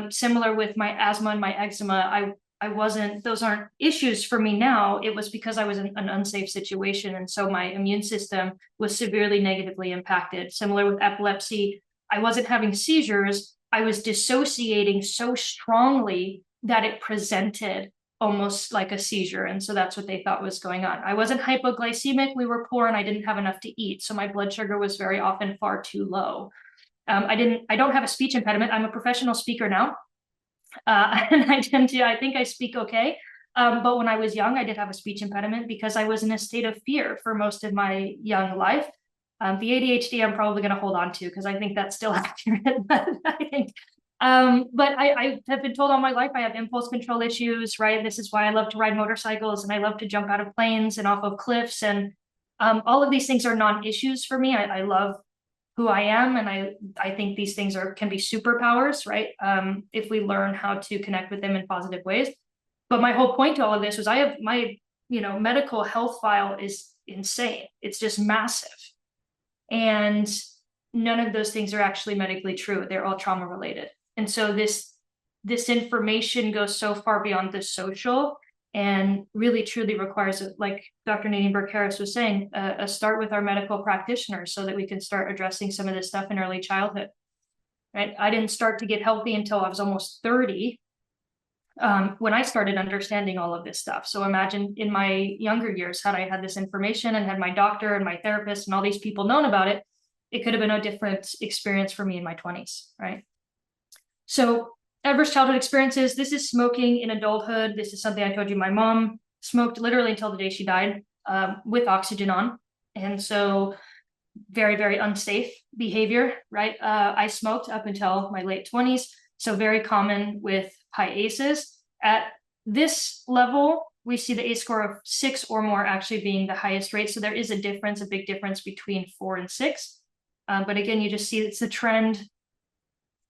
Similar with my asthma and my eczema, I wasn't, those aren't issues for me now. It was because I was in an unsafe situation. And so my immune system was severely negatively impacted. Similar with epilepsy, I wasn't having seizures. I was dissociating so strongly that it presented almost like a seizure. And so that's what they thought was going on. I wasn't hypoglycemic. We were poor and I didn't have enough to eat. So my blood sugar was very often far too low. I don't have a speech impediment. I'm a professional speaker now. And I think I speak okay. But when I was young, I did have a speech impediment because I was in a state of fear for most of my young life. The ADHD I'm probably going to hold on to because I think that's still accurate. But I have been told all my life I have impulse control issues, right? This is why I love to ride motorcycles and I love to jump out of planes and off of cliffs. And all of these things are non-issues for me. I love who I am. And I think these things can be superpowers, right? If we learn how to connect with them in positive ways. But my whole point to all of this was I have my, medical health file is insane. It's just massive. And none of those things are actually medically true. They're all trauma related. And so this information goes so far beyond the social and really truly requires, like Dr. Nadine Burke-Harris was saying, a start with our medical practitioners so that we can start addressing some of this stuff in early childhood, right? I didn't start to get healthy until I was almost 30, when I started understanding all of this stuff. So imagine in my younger years, had I had this information and had my doctor and my therapist and all these people known about it, it could have been a different experience for me in my 20s, right? So adverse childhood experiences, this is smoking in adulthood. This is something I told you my mom smoked literally until the day she died, with oxygen on. And so very, very unsafe behavior, right? I smoked up until my late 20s. So very common with high ACEs. At this level, we see the ACE score of 6 or more actually being the highest rate. So there is a difference, a big difference between 4 and 6. But again, you just see it's the trend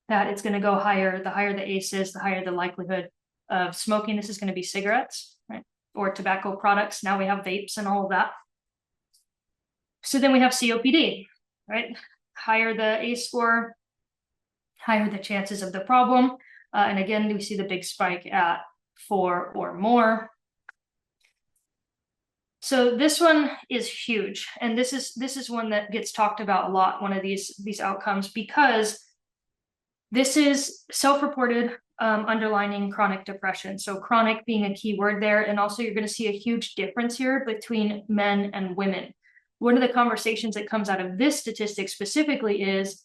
that it's going to go higher. The higher the ACE is, the higher the likelihood of smoking. This is going to be cigarettes, right? Or tobacco products. Now we have vapes and all of that. So then we have COPD, right? Higher the ACE score, higher the chances of the problem. And again, we see the big spike at 4 or more. So this one is huge. And this is one that gets talked about a lot, one of these outcomes, because this is self-reported underlying chronic depression. So chronic being a key word there. And also you're going to see a huge difference here between men and women. One of the conversations that comes out of this statistic specifically is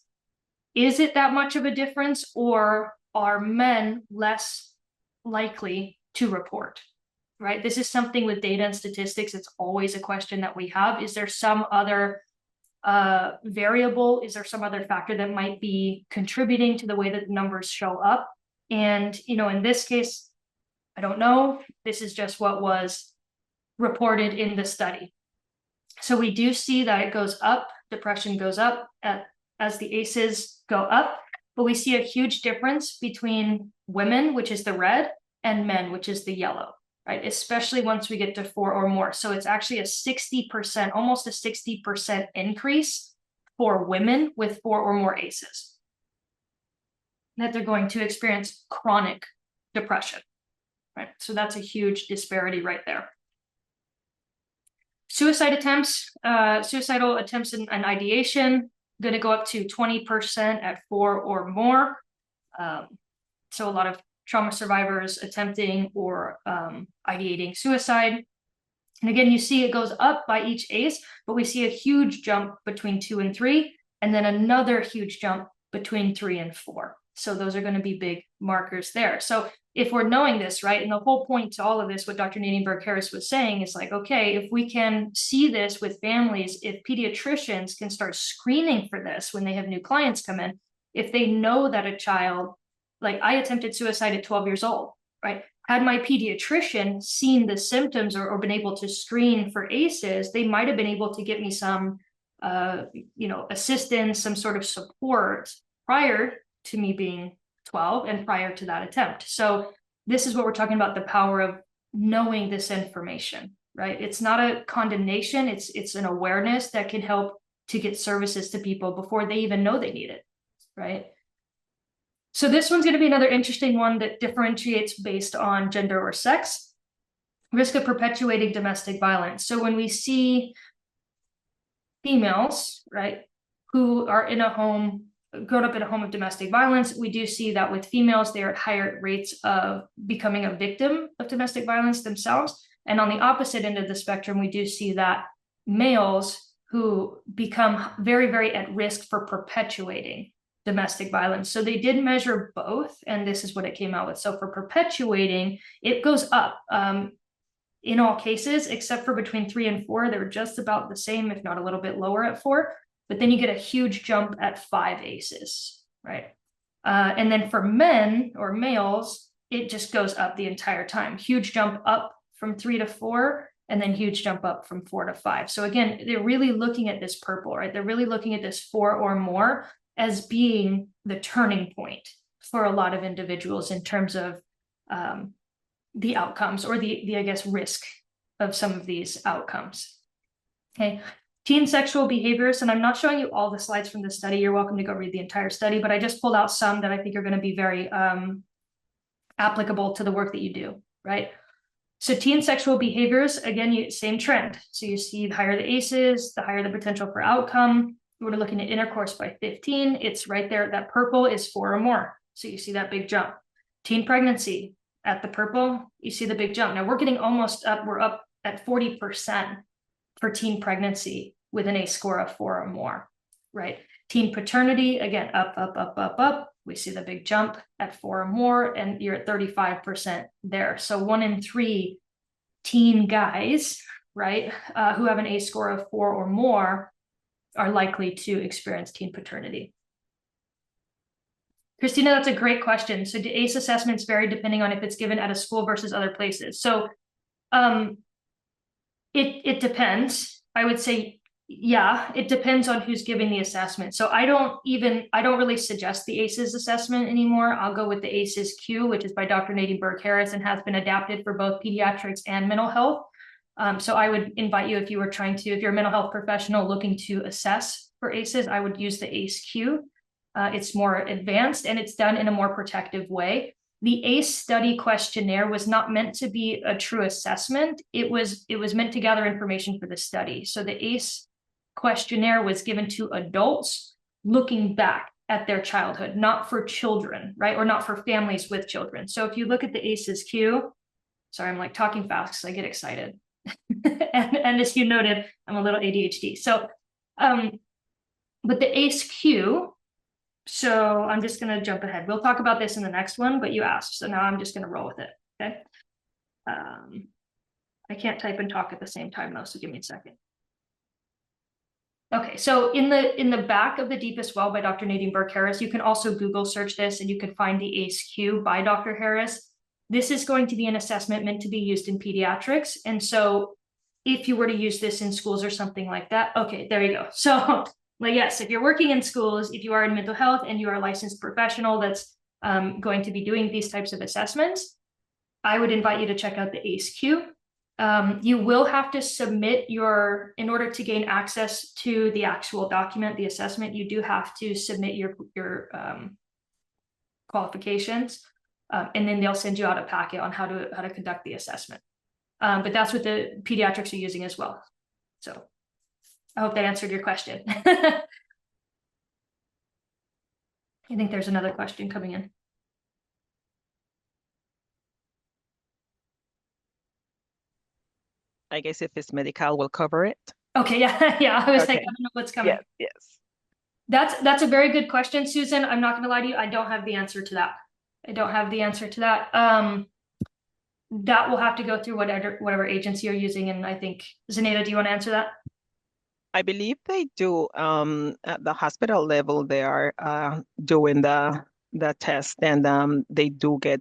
it that much of a difference, or are men less likely to report, right? This is something with data and statistics. It's always a question that we have. Is there some other variable? Is there some other factor that might be contributing to the way that the numbers show up? And, in this case, I don't know. This is just what was reported in the study. So we do see that it goes up, depression goes up as the ACEs go up, but we see a huge difference between women, which is the red, and men, which is the yellow, right? Especially once we get to 4 or more. So it's actually a 60%, almost a 60% increase for women with 4 or more ACEs, that they're going to experience chronic depression, right? So that's a huge disparity right there. Suicidal attempts and ideation, going to go up to 20% at 4 or more. So a lot of trauma survivors attempting or ideating suicide. And again, you see it goes up by each ACE, but we see a huge jump between 2 and 3, and then another huge jump between 3 and 4. So those are going to be big markers there. So if we're knowing this, right, and the whole point to all of this, what Dr. Nadine Burke-Harris was saying is like, okay, if we can see this with families, if pediatricians can start screening for this when they have new clients come in, if they know that a child, like I attempted suicide at 12 years old, right? Had my pediatrician seen the symptoms or been able to screen for ACEs, they might have been able to get me some, assistance, some sort of support prior to me being 12 and prior to that attempt. So this is what we're talking about, the power of knowing this information, right? It's not a condemnation. It's an awareness that can help to get services to people before they even know they need it, right? So this one's going to be another interesting one that differentiates based on gender or sex. Risk of perpetuating domestic violence. So when we see females, right, who are in a home, grown up in a home of domestic violence, we do see that with females, they're at higher rates of becoming a victim of domestic violence themselves. And on the opposite end of the spectrum, we do see that males who become very, very at risk for perpetuating domestic violence. So they did measure both, and this is what it came out with. So for perpetuating, it goes up in all cases, except for between 3 and 4. They were just about the same, if not a little bit lower at 4. But then you get a huge jump at 5 ACEs, right? And then for men or males, it just goes up the entire time. Huge jump up from 3 to 4, and then huge jump up from 4 to 5. So again, they're really looking at this purple, right? They're really looking at this 4 or more as being the turning point for a lot of individuals in terms of the outcomes or the I guess, risk of some of these outcomes. Okay. Teen sexual behaviors, and I'm not showing you all the slides from this study. You're welcome to go read the entire study, but I just pulled out some that I think are going to be very applicable to the work that you do, right? So teen sexual behaviors, again, same trend. So you see the higher the ACEs, the higher the potential for outcome. We're looking at intercourse by 15. It's right there. That purple is 4 or more. So you see that big jump. Teen pregnancy at the purple, you see the big jump. Now we're getting almost up. We're up at 40% for teen pregnancy with an ACE score of 4 or more, right? Teen paternity, again, up, up, up, up, up. We see the big jump at 4 or more, and you're at 35% there. So 1 in 3 teen guys, right, who have an ACE score of 4 or more are likely to experience teen paternity. Christina, that's a great question. So do ACE assessments vary depending on if it's given at a school versus other places? So it depends. I would say, yeah, it depends on who's giving the assessment. So I don't really suggest the ACEs assessment anymore. I'll go with the ACEs Q, which is by Dr. Nadine Burke-Harris and has been adapted for both pediatrics and mental health. So I would invite you, if you're a mental health professional looking to assess for ACEs, I would use the ACE Q. It's more advanced and it's done in a more protective way. The ACE study questionnaire was not meant to be a true assessment. It was meant to gather information for the study. So the ACE questionnaire was given to adults looking back at their childhood, not for children, right? Or not for families with children. So if you look at the ACEs Q, sorry, I'm like talking fast because I get excited. and as you noted, I'm a little ADHD. So, but the ACE Q, so I'm just going to jump ahead. We'll talk about this in the next one, but you asked, so now I'm just going to roll with it. Okay. I can't type and talk at the same time though, so give me a second. Okay, so in the back of The Deepest Well by Dr. Nadine Burke-Harris, you can also Google search this and you can find the ACE-Q by Dr. Harris. This is going to be an assessment meant to be used in pediatrics. And so if you were to use this in schools or something like that, okay, there you go. So like, yes, if you're working in schools, if you are in mental health and you are a licensed professional that's going to be doing these types of assessments, I would invite you to check out the ACE-Q. You will have to submit in order to gain access to the actual document, the assessment, you do have to submit your qualifications, and then they'll send you out a packet on how to conduct the assessment. But that's what the pediatrics are using as well. So I hope that answered your question. I think there's another question coming in. I guess if it's medical, we'll cover it. Okay, yeah, yeah. I was thinking, I don't know what's coming. Yes. That's a very good question, Susan. I'm not going to lie to you. I don't have the answer to that. I don't have the answer to that. That will have to go through whatever agency you're using. And I think, Zenaida, do you want to answer that? I believe they do. At the hospital level, they are doing the test, and they do get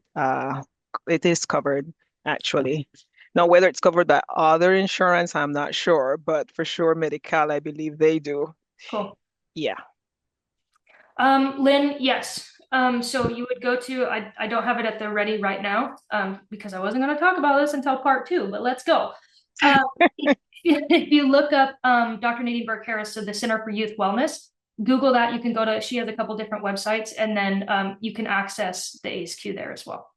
it is covered actually. Now, whether it's covered by other insurance, I'm not sure, but for sure, medical, I believe they do. Cool. Yeah. Lynn, yes. So you would go to, I don't have it at the ready right now, because I wasn't going to talk about this until part 2, but let's go. If you look up Dr. Nadine Burke-Harris, so the Center for Youth Wellness, Google that. You can go to, she has a couple different websites, and then you can access the ACE-Q there as well.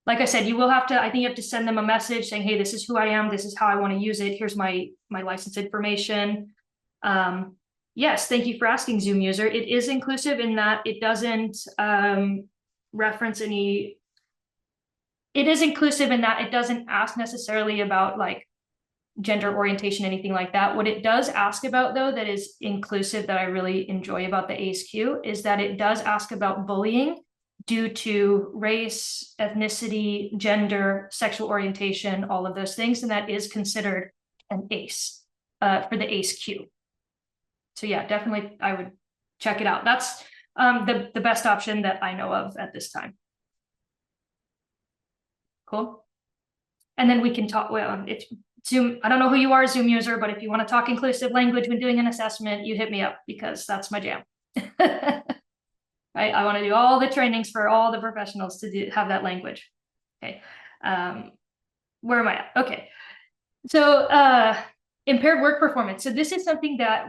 Like I said, you will have to, I think you have to send them a message saying, hey, this is who I am. This is how I want to use it. Here's my license information. Yes, thank you for asking, Zoom user. It is inclusive in that it doesn't reference any, it is inclusive in that it doesn't ask necessarily about like gender orientation, anything like that. What it does ask about though, that is inclusive, that I really enjoy about the ACE-Q, is that it does ask about bullying due to race, ethnicity, gender, sexual orientation, all of those things. And that is considered an ACE for the ACE-Q. So yeah, definitely I would check it out. That's the best option that I know of at this time. Cool. And then we can talk, well, if Zoom, I don't know who you are, Zoom user, but if you want to talk inclusive language when doing an assessment, you hit me up because that's my jam. Right? I want to do all the trainings for all the professionals to have that language. Okay. Where am I at? Okay. So impaired work performance. So this is something that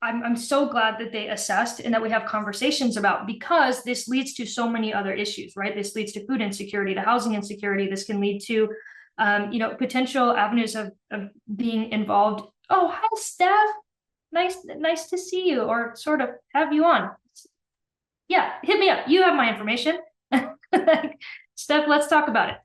I'm so glad that they assessed and that we have conversations about, because this leads to so many other issues, right? This leads to food insecurity, to housing insecurity. This can lead to Potential avenues of being involved. Oh, hi, Steph. Nice to see you, or sort of have you on. Yeah, hit me up. You have my information. Steph, let's talk about it.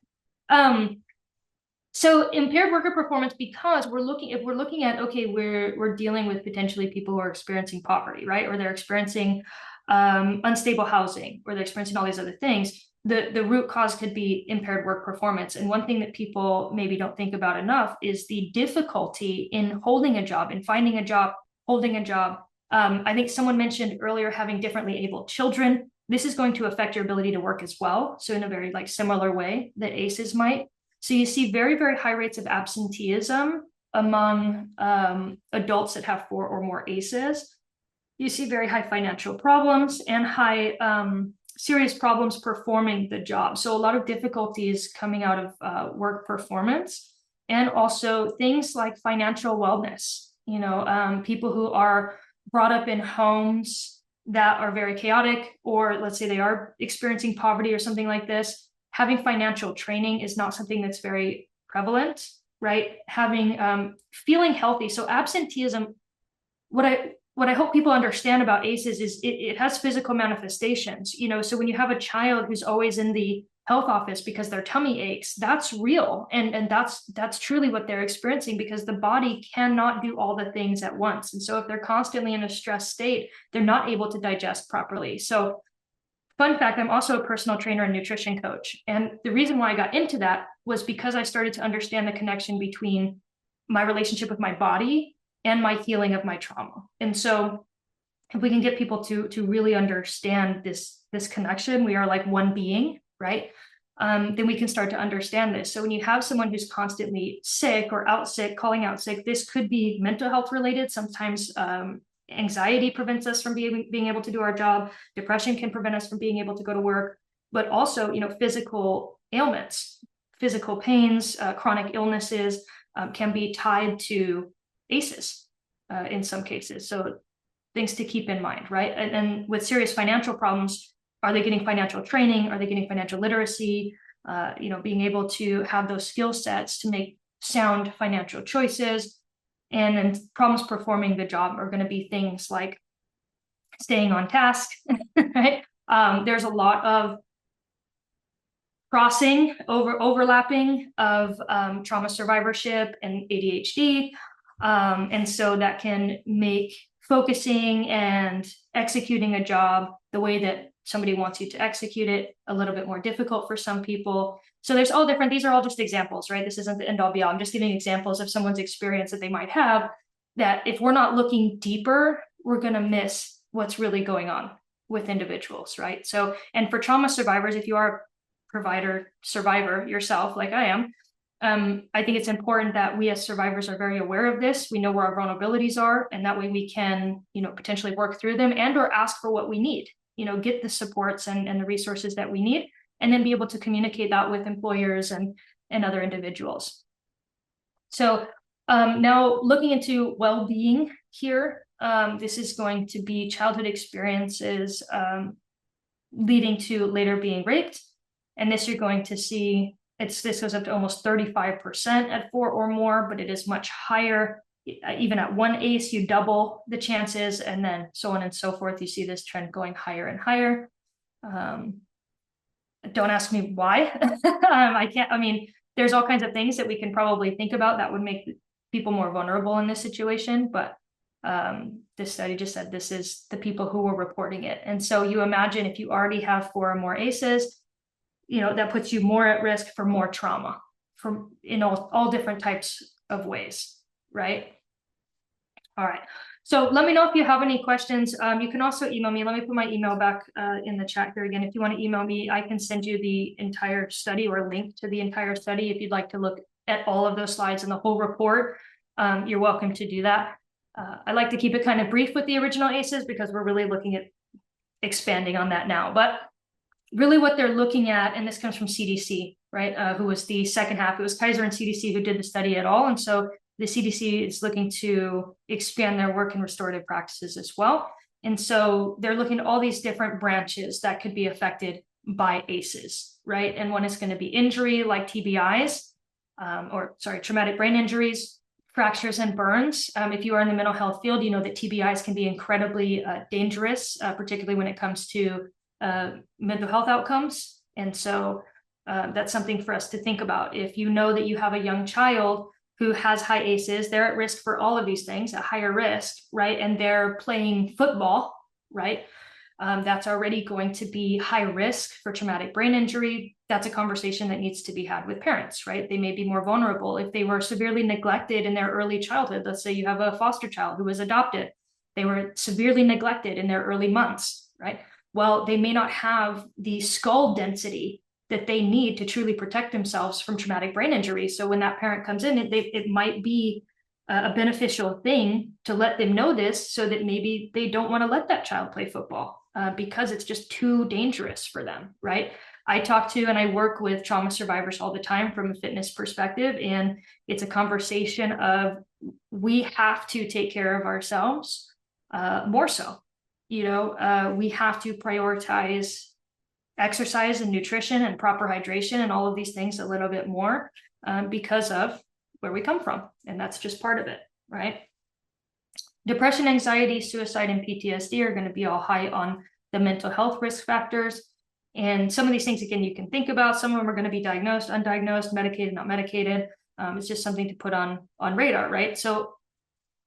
So impaired worker performance, because if we're looking at, okay, we're dealing with potentially people who are experiencing poverty, right? Or they're experiencing unstable housing, or they're experiencing all these other things. The root cause could be impaired work performance. And one thing that people maybe don't think about enough is the difficulty in holding a job, in finding a job, holding a job. I think someone mentioned earlier having differently abled children. This is going to affect your ability to work as well. So in a very similar way that ACEs might. So you see very, very high rates of absenteeism among adults that have 4 or more ACEs. You see very high financial problems and high serious problems performing the job. So a lot of difficulties coming out of work performance, and also things like financial wellness. People who are brought up in homes that are very chaotic, or let's say they are experiencing poverty or something like this. Having financial training is not something that's very prevalent, right? Feeling healthy. So absenteeism, what I hope people understand about ACEs is it has physical manifestations. So when you have a child who's always in the health office because their tummy aches, that's real. And that's truly what they're experiencing, because the body cannot do all the things at once. And so if they're constantly in a stressed state, they're not able to digest properly. So fun fact, I'm also a personal trainer and nutrition coach. And the reason why I got into that was because I started to understand the connection between my relationship with my body and my healing of my trauma. And so if we can get people to really understand this connection, we are like one being, right? Then we can start to understand this. So when you have someone who's constantly sick or out sick, calling out sick, this could be mental health related. Sometimes anxiety prevents us from being able to do our job. Depression can prevent us from being able to go to work, but also, physical ailments, physical pains, chronic illnesses can be tied to ACEs in some cases. So things to keep in mind, right? And with serious financial problems, are they getting financial training? Are they getting financial literacy? Being able to have those skill sets to make sound financial choices. And then problems performing the job are going to be things like staying on task, right? There's a lot of overlapping of trauma survivorship and ADHD. And so that can make focusing and executing a job the way that somebody wants you to execute it a little bit more difficult for some people. So there's all different, these are all just examples, right? This isn't the end all be all. I'm just giving examples of someone's experience that they might have, that if we're not looking deeper, we're going to miss what's really going on with individuals, right? So, and for trauma survivors, if you are a survivor yourself, like I am, I think it's important that we as survivors are very aware of this. We know where our vulnerabilities are, and that way we can, potentially work through them and or ask for what we need, get the supports and the resources that we need, and then be able to communicate that with employers and other individuals. So now looking into well-being here, this is going to be childhood experiences leading to later being raped. And this you're going to see, this goes up to almost 35% at 4 or more, but it is much higher. Even at 1 ACE, you double the chances, and then so on and so forth. You see this trend going higher and higher. Don't ask me why. There's all kinds of things that we can probably think about that would make people more vulnerable in this situation, but this study just said this is the people who were reporting it. And so you imagine if you already have 4 or more ACEs, that puts you more at risk for more trauma in all different types of ways, right? All right. So let me know if you have any questions. You can also email me. Let me put my email back in the chat here again. If you want to email me, I can send you the entire study or a link to the entire study. If you'd like to look at all of those slides and the whole report, you're welcome to do that. I like to keep it kind of brief with the original ACEs because we're really looking at expanding on that now. But really what they're looking at, and this comes from CDC, right, who was the second half. It was Kaiser and CDC who did the study at all. And so the CDC is looking to expand their work in restorative practices as well. And so they're looking at all these different branches that could be affected by ACEs, right? And one is going to be injury, like TBIs. traumatic brain injuries, fractures and burns. If you are in the mental health field, you know that TBIs can be incredibly dangerous, particularly when it comes to mental health outcomes. And so that's something for us to think about. If you know that you have a young child who has high ACEs, they're at risk for all of these things, at higher risk, right? And they're playing football, right? That's already going to be high risk for traumatic brain injury. That's a conversation that needs to be had with parents, right? They may be more vulnerable. If they were severely neglected in their early childhood, let's say you have a foster child who was adopted, they were severely neglected in their early months, right? Well, they may not have the skull density that they need to truly protect themselves from traumatic brain injury. So when that parent comes in, it might be a beneficial thing to let them know this, so that maybe they don't want to let that child play football because it's just too dangerous for them, right? I talk to and I work with trauma survivors all the time from a fitness perspective, and it's a conversation of we have to take care of ourselves more so. You know, we have to prioritize exercise and nutrition and proper hydration and all of these things a little bit more because of where we come from. And that's just part of it, right? Depression, anxiety, suicide, and PTSD are going to be all high on the mental health risk factors. And some of these things, again, you can think about. Some of them are going to be diagnosed, undiagnosed, medicated, not medicated. It's just something to put on radar, right? So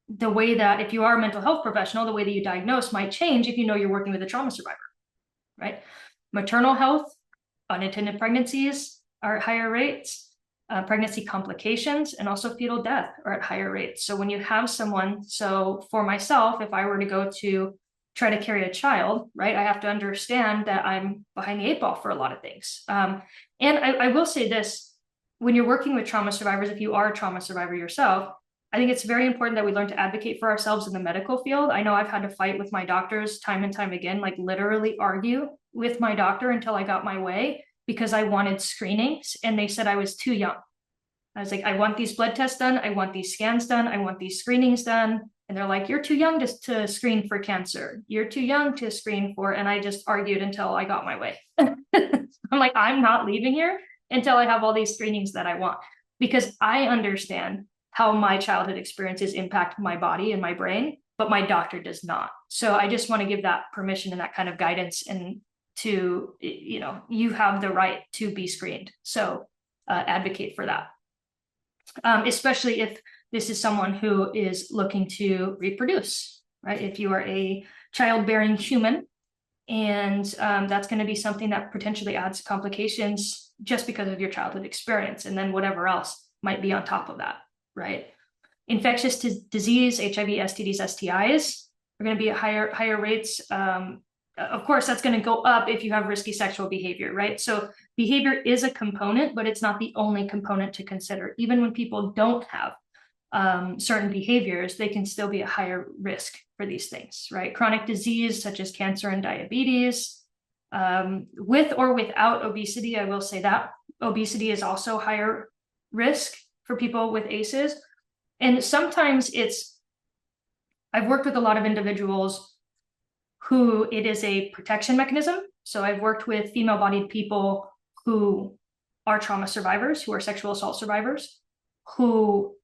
the way that if you are a mental health professional, the way that you diagnose might change if you know you're working with a trauma survivor, right? Maternal health, unintended pregnancies are at higher rates. Pregnancy complications and also fetal death are at higher rates. So when you have someone, so for myself, if I were to go to try to carry a child, right, I have to understand that I'm behind the eight ball for a lot of things. And I will say this, when you're working with trauma survivors, if you are a trauma survivor yourself, I think it's very important that we learn to advocate for ourselves in the medical field. I know I've had to fight with my doctors time and time again, like literally argue with my doctor until I got my way, because I wanted screenings and they said I was too young. I was like, I want these blood tests done. I want these scans done. I want these screenings done. And they're like, you're too young to screen for cancer. You're too young to screen for, and I just argued until I got my way. I'm like, I'm not leaving here until I have all these screenings that I want, because I understand how my childhood experiences impact my body and my brain, but my doctor does not. So I just want to give that permission and that kind of guidance, and to, you know, you have the right to be screened. So advocate for that, especially if this is someone who is looking to reproduce, right? If you are a childbearing human, and that's going to be something that potentially adds complications just because of your childhood experience, and then whatever else might be on top of that, right? Infectious disease, HIV, STDs, STIs are going to be at higher rates. Of course, that's going to go up if you have risky sexual behavior, right? So behavior is a component, but it's not the only component to consider. Even when people don't have certain behaviors, they can still be at higher risk for these things, right? Chronic disease such as cancer and diabetes, with or without obesity, I will say that obesity is also higher risk for people with ACEs. And sometimes I've worked with a lot of individuals who it is a protection mechanism. So I've worked with female-bodied people who are trauma survivors, who are sexual assault survivors, who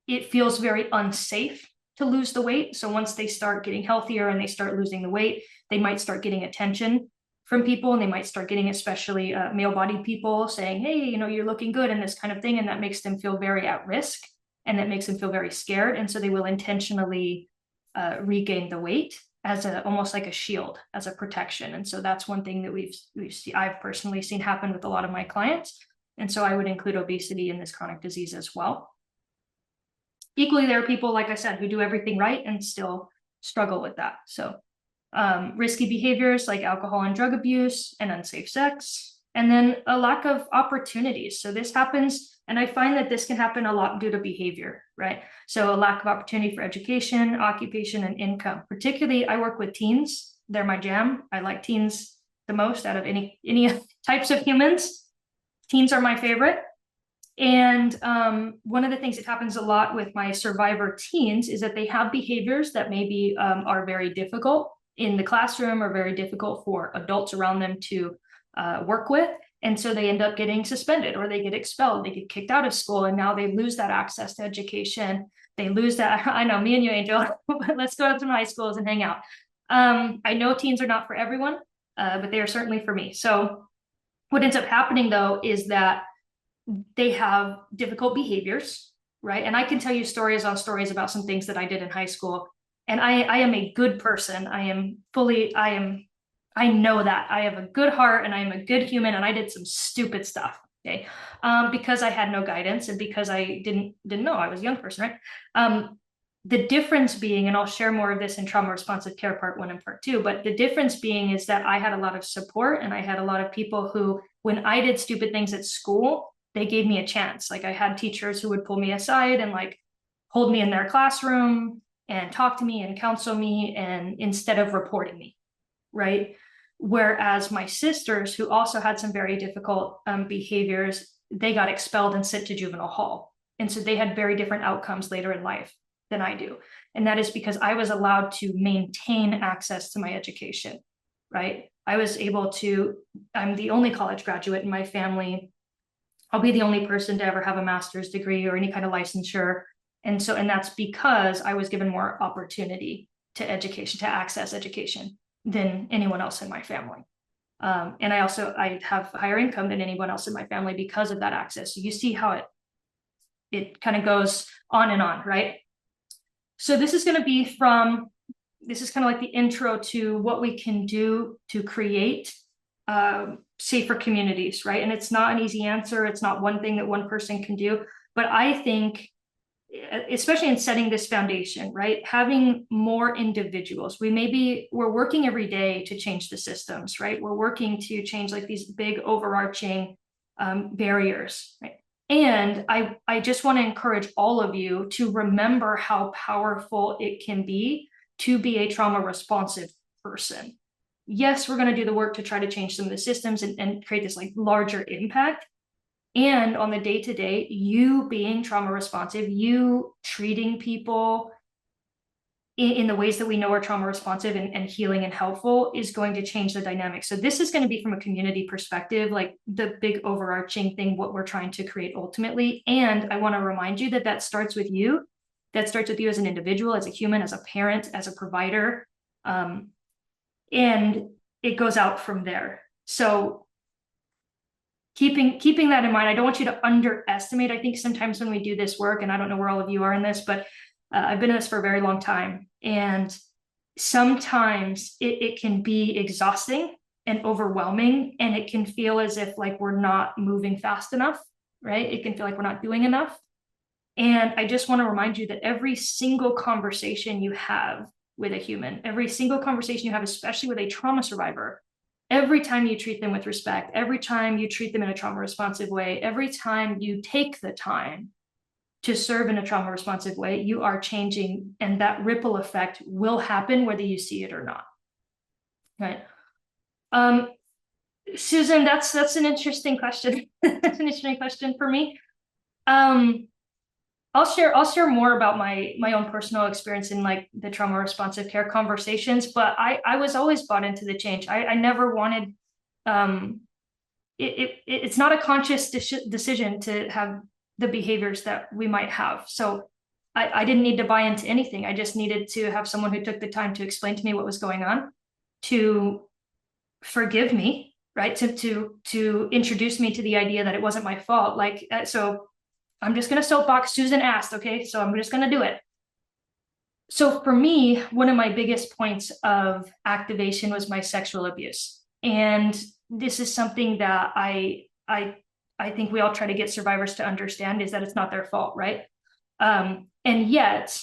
it feels very unsafe to lose the weight. So once they start getting healthier and they start losing the weight, they might start getting attention from people, and they might start getting, especially male-bodied people, saying, hey, you know, you're looking good, and this kind of thing. And that makes them feel very at risk, and that makes them feel very scared. And so they will intentionally regain the weight as almost like a shield, as a protection. And so that's one thing that I've personally seen happen with a lot of my clients. And so I would include obesity in this chronic disease as well. Equally, there are people, like I said, who do everything right and still struggle with that. So risky behaviors like alcohol and drug abuse and unsafe sex, and then a lack of opportunities. So this happens, and I find that this can happen a lot due to behavior, right? So a lack of opportunity for education, occupation, and income. Particularly, I work with teens. They're my jam. I like teens the most out of any types of humans. Teens are my favorite. And one of the things that happens a lot with my survivor teens is that they have behaviors that maybe are very difficult in the classroom, or very difficult for adults around them to work with. And so they end up getting suspended or they get expelled, they get kicked out of school, and now they lose that access to education. They lose that. I know, me and you, Angel, let's go out to high schools and hang out. I know teens are not for everyone, but they are certainly for me. So what ends up happening though is that they have difficult behaviors, right? And I can tell you stories on stories about some things that I did in high school. And I am a good person. I know that I have a good heart and I am a good human, and I did some stupid stuff. Okay. Because I had no guidance and because I didn't know, I was a young person, right? The difference being, and I'll share more of this in trauma responsive care part 1 and part 2, but the difference being is that I had a lot of support and I had a lot of people who, when I did stupid things at school, they gave me a chance. Like I had teachers who would pull me aside and like hold me in their classroom and talk to me and counsel me, and instead of reporting me, right? Whereas my sisters, who also had some very difficult behaviors, they got expelled and sent to juvenile hall. And so they had very different outcomes later in life than I do. And that is because I was allowed to maintain access to my education, right? I was able to, I'm the only college graduate in my family. I'll be the only person to ever have a master's degree or any kind of licensure. And that's because I was given more opportunity to education, to access education than anyone else in my family. And I have higher income than anyone else in my family because of that access. So you see how it kind of goes on and on, right? So this is kind of like the intro to what we can do to create safer communities, right? And it's not an easy answer. It's not one thing that one person can do, but I think, especially in setting this foundation, right? Having more individuals, we're working every day to change the systems, right? We're working to change like these big overarching barriers, right? And I just want to encourage all of you to remember how powerful it can be to be a trauma responsive person. Yes, we're going to do the work to try to change some of the systems and create this like larger impact. And on the day-to-day, you being trauma responsive, you treating people in the ways that we know are trauma responsive and healing and helpful is going to change the dynamic. So this is going to be from a community perspective, like the big overarching thing, what we're trying to create ultimately. And I want to remind you that starts with you. That starts with you as an individual, as a human, as a parent, as a provider. And it goes out from there. So keeping that in mind, I don't want you to underestimate. I think sometimes when we do this work, and I don't know where all of you are in this, but I've been in this for a very long time. And sometimes it can be exhausting and overwhelming, and it can feel as if like we're not moving fast enough, right? It can feel like we're not doing enough. And I just want to remind you that every single conversation you have with a human, every single conversation you have, especially with a trauma survivor, every time you treat them with respect, every time you treat them in a trauma responsive way, every time you take the time to serve in a trauma responsive way, you are changing, and that ripple effect will happen whether you see it or not. Right. Susan, that's an interesting question. That's an interesting question for me. I'll share more about my own personal experience in like the trauma responsive care conversations, but I was always bought into the change. I never wanted, it's not a conscious decision to have the behaviors that we might have. So I didn't need to buy into anything. I just needed to have someone who took the time to explain to me what was going on, to forgive me, right? To introduce me to the idea that it wasn't my fault. Like, so I'm just going to soapbox. Susan asked, okay, so I'm just going to do it. So for me, one of my biggest points of activation was my sexual abuse. And this is something that I think we all try to get survivors to understand, is that it's not their fault, right? And yet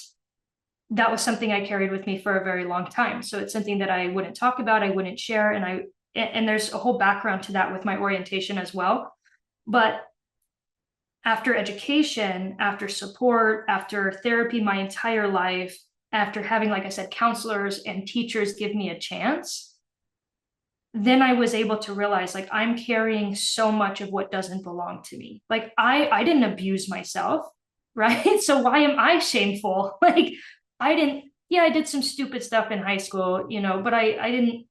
that was something I carried with me for a very long time. So it's something that I wouldn't talk about, I wouldn't share. And there's a whole background to that with my orientation as well. But after education, after support, after therapy my entire life, after having, like I said, counselors and teachers give me a chance, then I was able to realize like I'm carrying so much of what doesn't belong to me. Like I didn't abuse myself, right? So why am I shameful? Like I did some stupid stuff in high school, but I didn't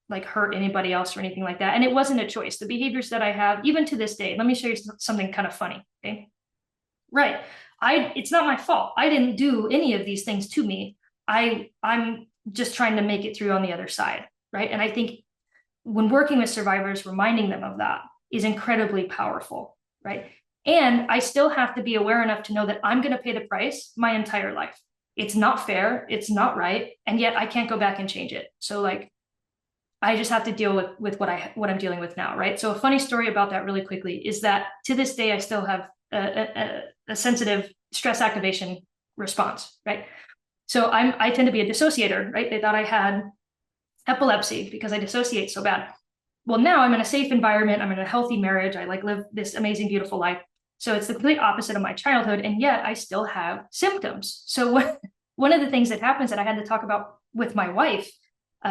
like hurt anybody else or anything like that. And it wasn't a choice. The behaviors that I have, even to this day, let me show you something kind of funny. Okay. Right. It's not my fault. I didn't do any of these things to me. I'm just trying to make it through on the other side. Right. And I think when working with survivors, reminding them of that is incredibly powerful. Right. And I still have to be aware enough to know that I'm going to pay the price my entire life. It's not fair. It's not right. And yet I can't go back and change it. So like, I just have to deal with what I'm dealing with now, right? So a funny story about that really quickly is that to this day, I still have a sensitive stress activation response, right? So I tend to be a dissociator, right? They thought I had epilepsy because I dissociate so bad. Well, now I'm in a safe environment. I'm in a healthy marriage. I like live this amazing, beautiful life. So it's the complete opposite of my childhood. And yet I still have symptoms. So one of the things that happens that I had to talk about with my wife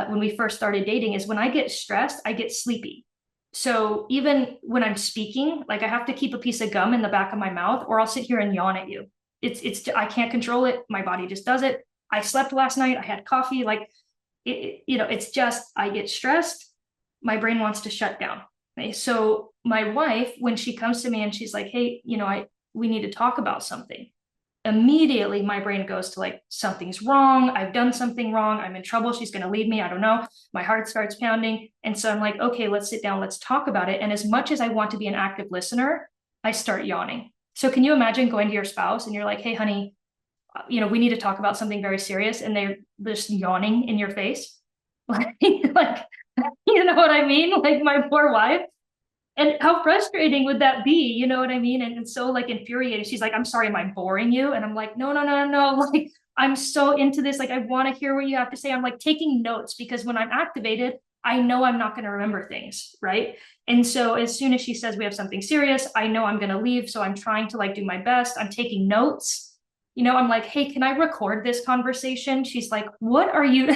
when we first started dating is when I get stressed, I get sleepy. So even when I'm speaking, like I have to keep a piece of gum in the back of my mouth, or I'll sit here and yawn at you. I can't control it. My body just does it. I slept last night. I had coffee. Like, it's just, I get stressed. My brain wants to shut down. Okay? So my wife, when she comes to me and she's like, hey, we need to talk about something. Immediately my brain goes to like, something's wrong. I've done something wrong. I'm in trouble. She's going to leave me. I don't know. My heart starts pounding. And so I'm like, okay, let's sit down. Let's talk about it. And as much as I want to be an active listener, I start yawning. So can you imagine going to your spouse and you're like, hey, honey, we need to talk about something very serious. And they're just yawning in your face. Like, you know what I mean? Like my poor wife. And how frustrating would that be? You know what I mean? And it's so like infuriating. She's like, I'm sorry, am I boring you? And I'm like, no. Like, I'm so into this. Like, I want to hear what you have to say. I'm like taking notes because when I'm activated, I know I'm not going to remember things. Right. And so as soon as she says we have something serious, I know I'm going to leave. So I'm trying to like do my best. I'm taking notes. I'm like, hey, can I record this conversation? She's like, what are you,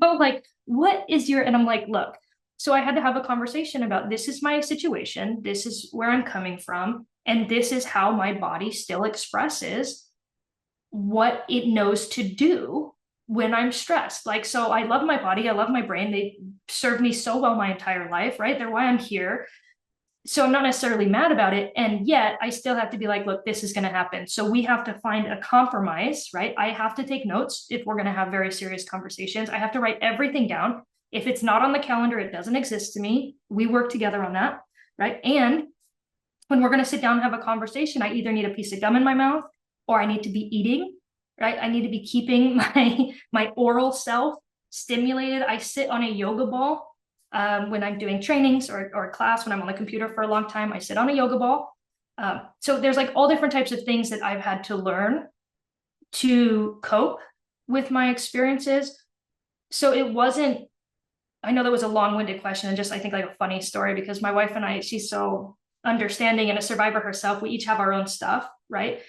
like, what is your, and I'm like, look, so I had to have a conversation about this is my situation. This is where I'm coming from. And this is how my body still expresses what it knows to do when I'm stressed. Like, so I love my body. I love my brain. They served me so well my entire life, right? They're why I'm here. So I'm not necessarily mad about it. And yet I still have to be like, look, this is going to happen. So we have to find a compromise, right? I have to take notes if we're going to have very serious conversations. I have to write everything down. If it's not on the calendar, it doesn't exist to me. We work together on that, right? And when we're going to sit down and have a conversation, I either need a piece of gum in my mouth or I need to be eating, right? I need to be keeping my oral self stimulated. I sit on a yoga ball when I'm doing trainings or class, when I'm on the computer for a long time, I sit on a yoga ball. So there's like all different types of things that I've had to learn to cope with my experiences. So it wasn't, I know that was a long-winded question and just I think like a funny story because my wife and I, she's so understanding and a survivor herself. We each have our own stuff, right?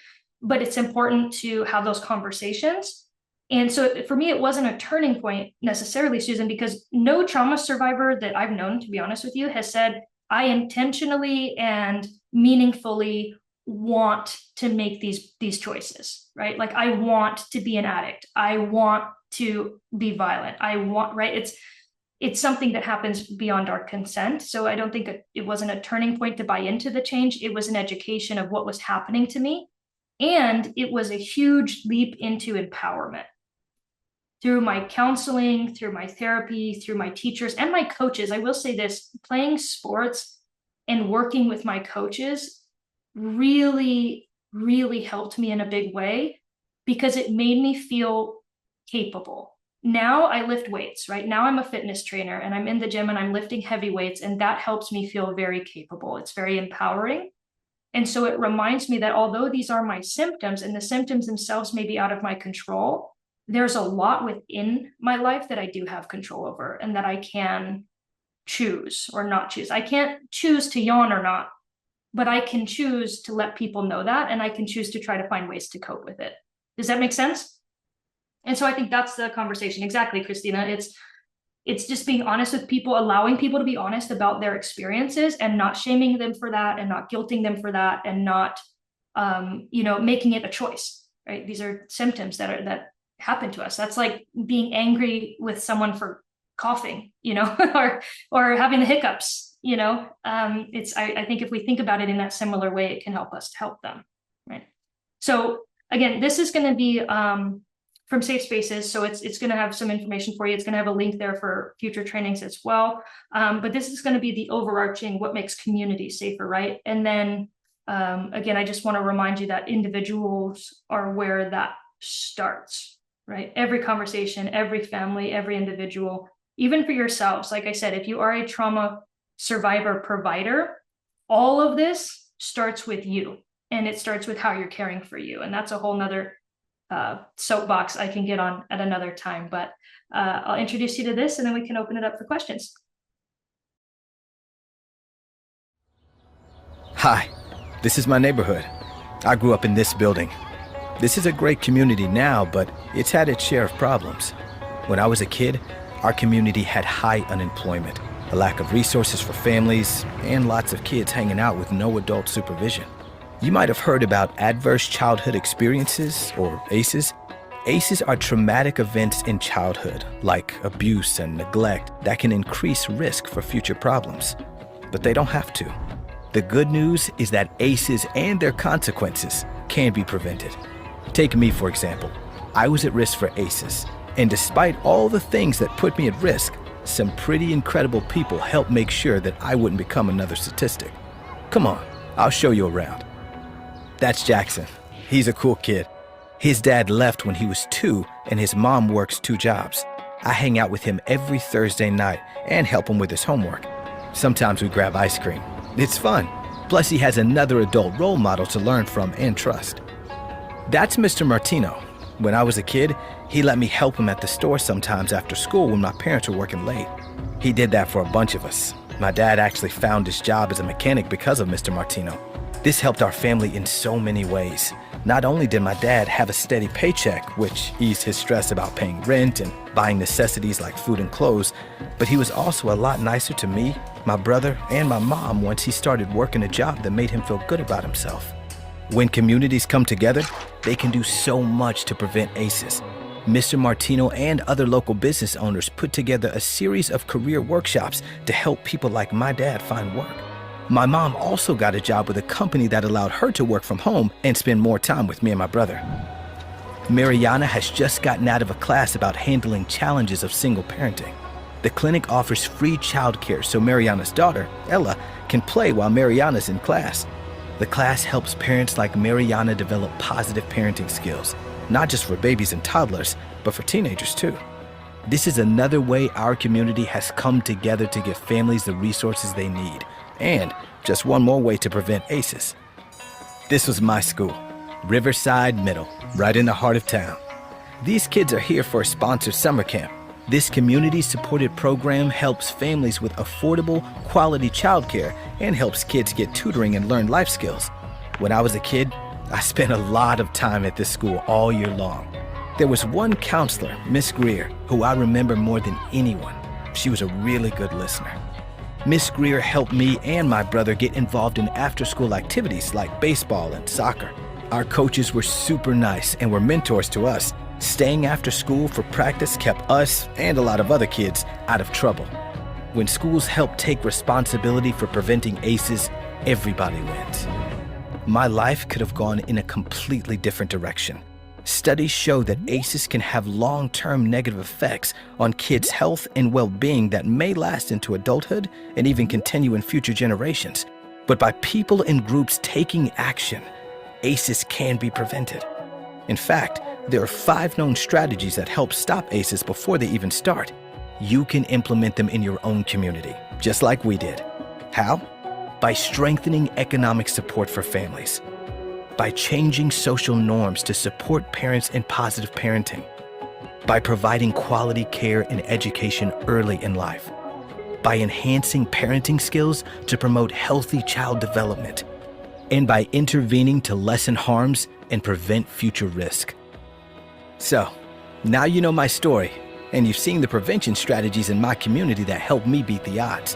But it's important to have those conversations. And so for me, it wasn't a turning point necessarily, Susan, because no trauma survivor that I've known, to be honest with you, has said, I intentionally and meaningfully want to make these choices, right? Like I want to be an addict. I want to be violent. Right? It's something that happens beyond our consent. So I don't think it wasn't a turning point to buy into the change. It was an education of what was happening to me. And it was a huge leap into empowerment. Through my counseling, through my therapy, through my teachers and my coaches, I will say this, playing sports and working with my coaches really, really helped me in a big way because it made me feel capable. Now I lift weights, right? Now I'm a fitness trainer and I'm in the gym and I'm lifting heavy weights, and that helps me feel very capable. It's very empowering. And so it reminds me that although these are my symptoms and the symptoms themselves may be out of my control, there's a lot within my life that I do have control over and that I can choose or not choose. I can't choose to yawn or not, but I can choose to let people know that, and I can choose to try to find ways to cope with it. Does that make sense? And so I think that's the conversation. Exactly, Christina. It's just being honest with people, allowing people to be honest about their experiences and not shaming them for that and not guilting them for that and not, making it a choice, right? These are symptoms that happen to us. That's like being angry with someone for coughing, or having the hiccups, I think if we think about it in that similar way, it can help us to help them, right? So again, this is going to be from Safe Spaces. So it's going to have some information for you. It's going to have a link there for future trainings as well. But this is going to be the overarching what makes communities safer, right? And then again, I just want to remind you that individuals are where that starts, right? Every conversation, every family, every individual, even for yourselves. Like I said, if you are a trauma survivor provider, all of this starts with you, and it starts with how you're caring for you. And that's a whole nother soapbox I can get on at another time, but I'll introduce you to this and then we can open it up for questions. Hi, this is my neighborhood. I grew up in this building. This is a great community now, but it's had its share of problems. When I was a kid, our community had high unemployment, a lack of resources for families, and lots of kids hanging out with no adult supervision. You might have heard about adverse childhood experiences, or ACEs. ACEs are traumatic events in childhood, like abuse and neglect, that can increase risk for future problems. But they don't have to. The good news is that ACEs and their consequences can be prevented. Take me, for example. I was at risk for ACEs, and despite all the things that put me at risk, some pretty incredible people helped make sure that I wouldn't become another statistic. Come on, I'll show you around. That's Jackson. He's a cool kid. His dad left when he was 2, and his mom works 2 jobs. I hang out with him every Thursday night and help him with his homework. Sometimes we grab ice cream. It's fun. Plus, he has another adult role model to learn from and trust. That's Mr. Martino. When I was a kid, he let me help him at the store sometimes after school when my parents were working late. He did that for a bunch of us. My dad actually found his job as a mechanic because of Mr. Martino. This helped our family in so many ways. Not only did my dad have a steady paycheck, which eased his stress about paying rent and buying necessities like food and clothes, but he was also a lot nicer to me, my brother, and my mom once he started working a job that made him feel good about himself. When communities come together, they can do so much to prevent ACEs. Mr. Martino and other local business owners put together a series of career workshops to help people like my dad find work. My mom also got a job with a company that allowed her to work from home and spend more time with me and my brother. Mariana has just gotten out of a class about handling challenges of single parenting. The clinic offers free childcare so Mariana's daughter, Ella, can play while Mariana's in class. The class helps parents like Mariana develop positive parenting skills, not just for babies and toddlers, but for teenagers too. This is another way our community has come together to give families the resources they need. And just one more way to prevent ACEs. This was my school, Riverside Middle, right in the heart of town. These kids are here for a sponsored summer camp. This community-supported program helps families with affordable, quality childcare and helps kids get tutoring and learn life skills. When I was a kid, I spent a lot of time at this school all year long. There was one counselor, Miss Greer, who I remember more than anyone. She was a really good listener. Miss Greer helped me and my brother get involved in after-school activities like baseball and soccer. Our coaches were super nice and were mentors to us. Staying after school for practice kept us and a lot of other kids out of trouble. When schools help take responsibility for preventing ACEs, everybody wins. My life could have gone in a completely different direction. Studies show that ACEs can have long-term negative effects on kids' health and well-being that may last into adulthood and even continue in future generations. But by people and groups taking action, ACEs can be prevented. In fact, there are 5 known strategies that help stop ACEs before they even start. You can implement them in your own community, just like we did. How? By strengthening economic support for families. By changing social norms to support parents in positive parenting. By providing quality care and education early in life. By enhancing parenting skills to promote healthy child development. And by intervening to lessen harms and prevent future risk. So, now you know my story, and you've seen the prevention strategies in my community that helped me beat the odds.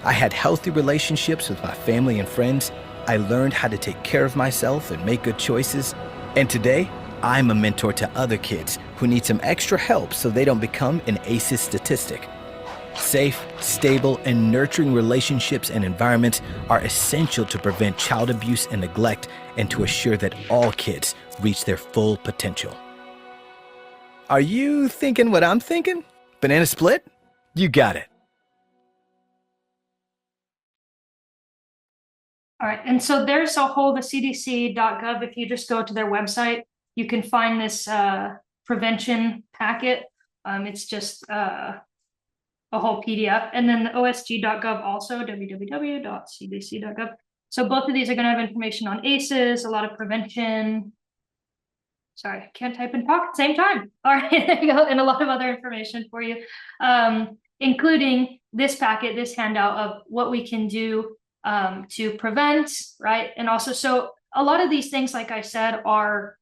I had healthy relationships with my family and friends. I learned how to take care of myself and make good choices. And today, I'm a mentor to other kids who need some extra help so they don't become an ACEs statistic. Safe, stable, and nurturing relationships and environments are essential to prevent child abuse and neglect and to assure that all kids reach their full potential. Are you thinking what I'm thinking? Banana split? You got it. All right, and so there's a whole, the cdc.gov, if you just go to their website, you can find this prevention packet. It's just a whole PDF, and then the osg.gov also, www.cdc.gov. So both of these are going to have information on ACEs, a lot of prevention. Sorry, I can't type and talk at the same time. All right, there you go, and a lot of other information for you, including this packet, this handout of what we can do to prevent, right? And also, so a lot of these things, like I said, are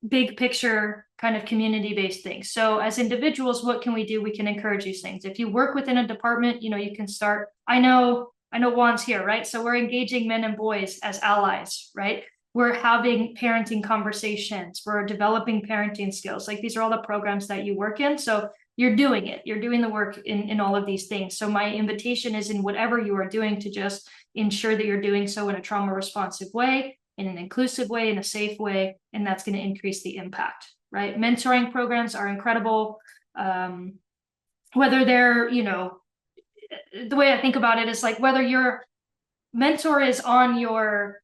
big picture kind of community-based things. So as individuals, what can we do? We can encourage these things. If you work within a department, you know, you can start, I know Juan's here, right? So we're engaging men and boys as allies, right? We're having parenting conversations. We're developing parenting skills. Like, these are all the programs that you work in. So you're doing it. You're doing the work in all of these things. So my invitation is, in whatever you are doing, to just ensure that you're doing so in a trauma responsive way, in an inclusive way, in a safe way, and that's going to increase the impact, right? Mentoring programs are incredible. Whether they're, you know, the way I think about it is like, whether your mentor is on your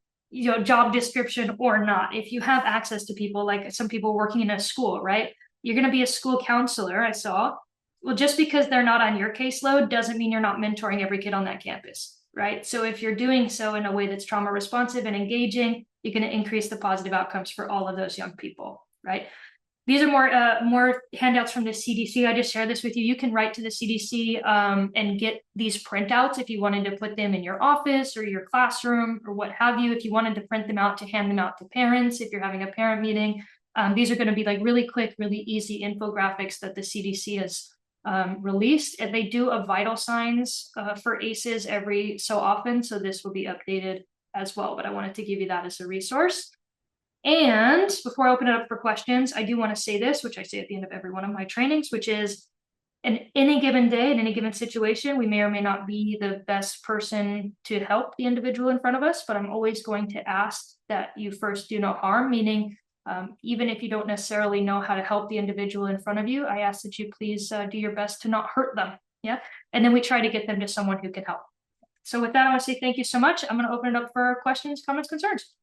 job description or not, if you have access to people, like some people working in a school, right? You're going to be a school counselor, I saw. Well, just because they're not on your caseload doesn't mean you're not mentoring every kid on that campus, right? So if you're doing so in a way that's trauma responsive and engaging, you're going to increase the positive outcomes for all of those young people, right? These are more handouts from the CDC. I just share this with you. You can write to the CDC and get these printouts if you wanted to put them in your office or your classroom or what have you. If you wanted to print them out to hand them out to parents, if you're having a parent meeting, these are going to be like really quick, really easy infographics that the CDC has released. And they do a vital signs for ACEs every so often. So this will be updated as well. But I wanted to give you that as a resource. And before I open it up for questions, I do want to say this, which I say at the end of every one of my trainings, which is, in any given day, in any given situation, we may or may not be the best person to help the individual in front of us, but I'm always going to ask that you first do no harm, meaning even if you don't necessarily know how to help the individual in front of you, I ask that you please do your best to not hurt them. Yeah. And then we try to get them to someone who can help. So with that, I want to say thank you so much. I'm going to open it up for questions, comments, concerns.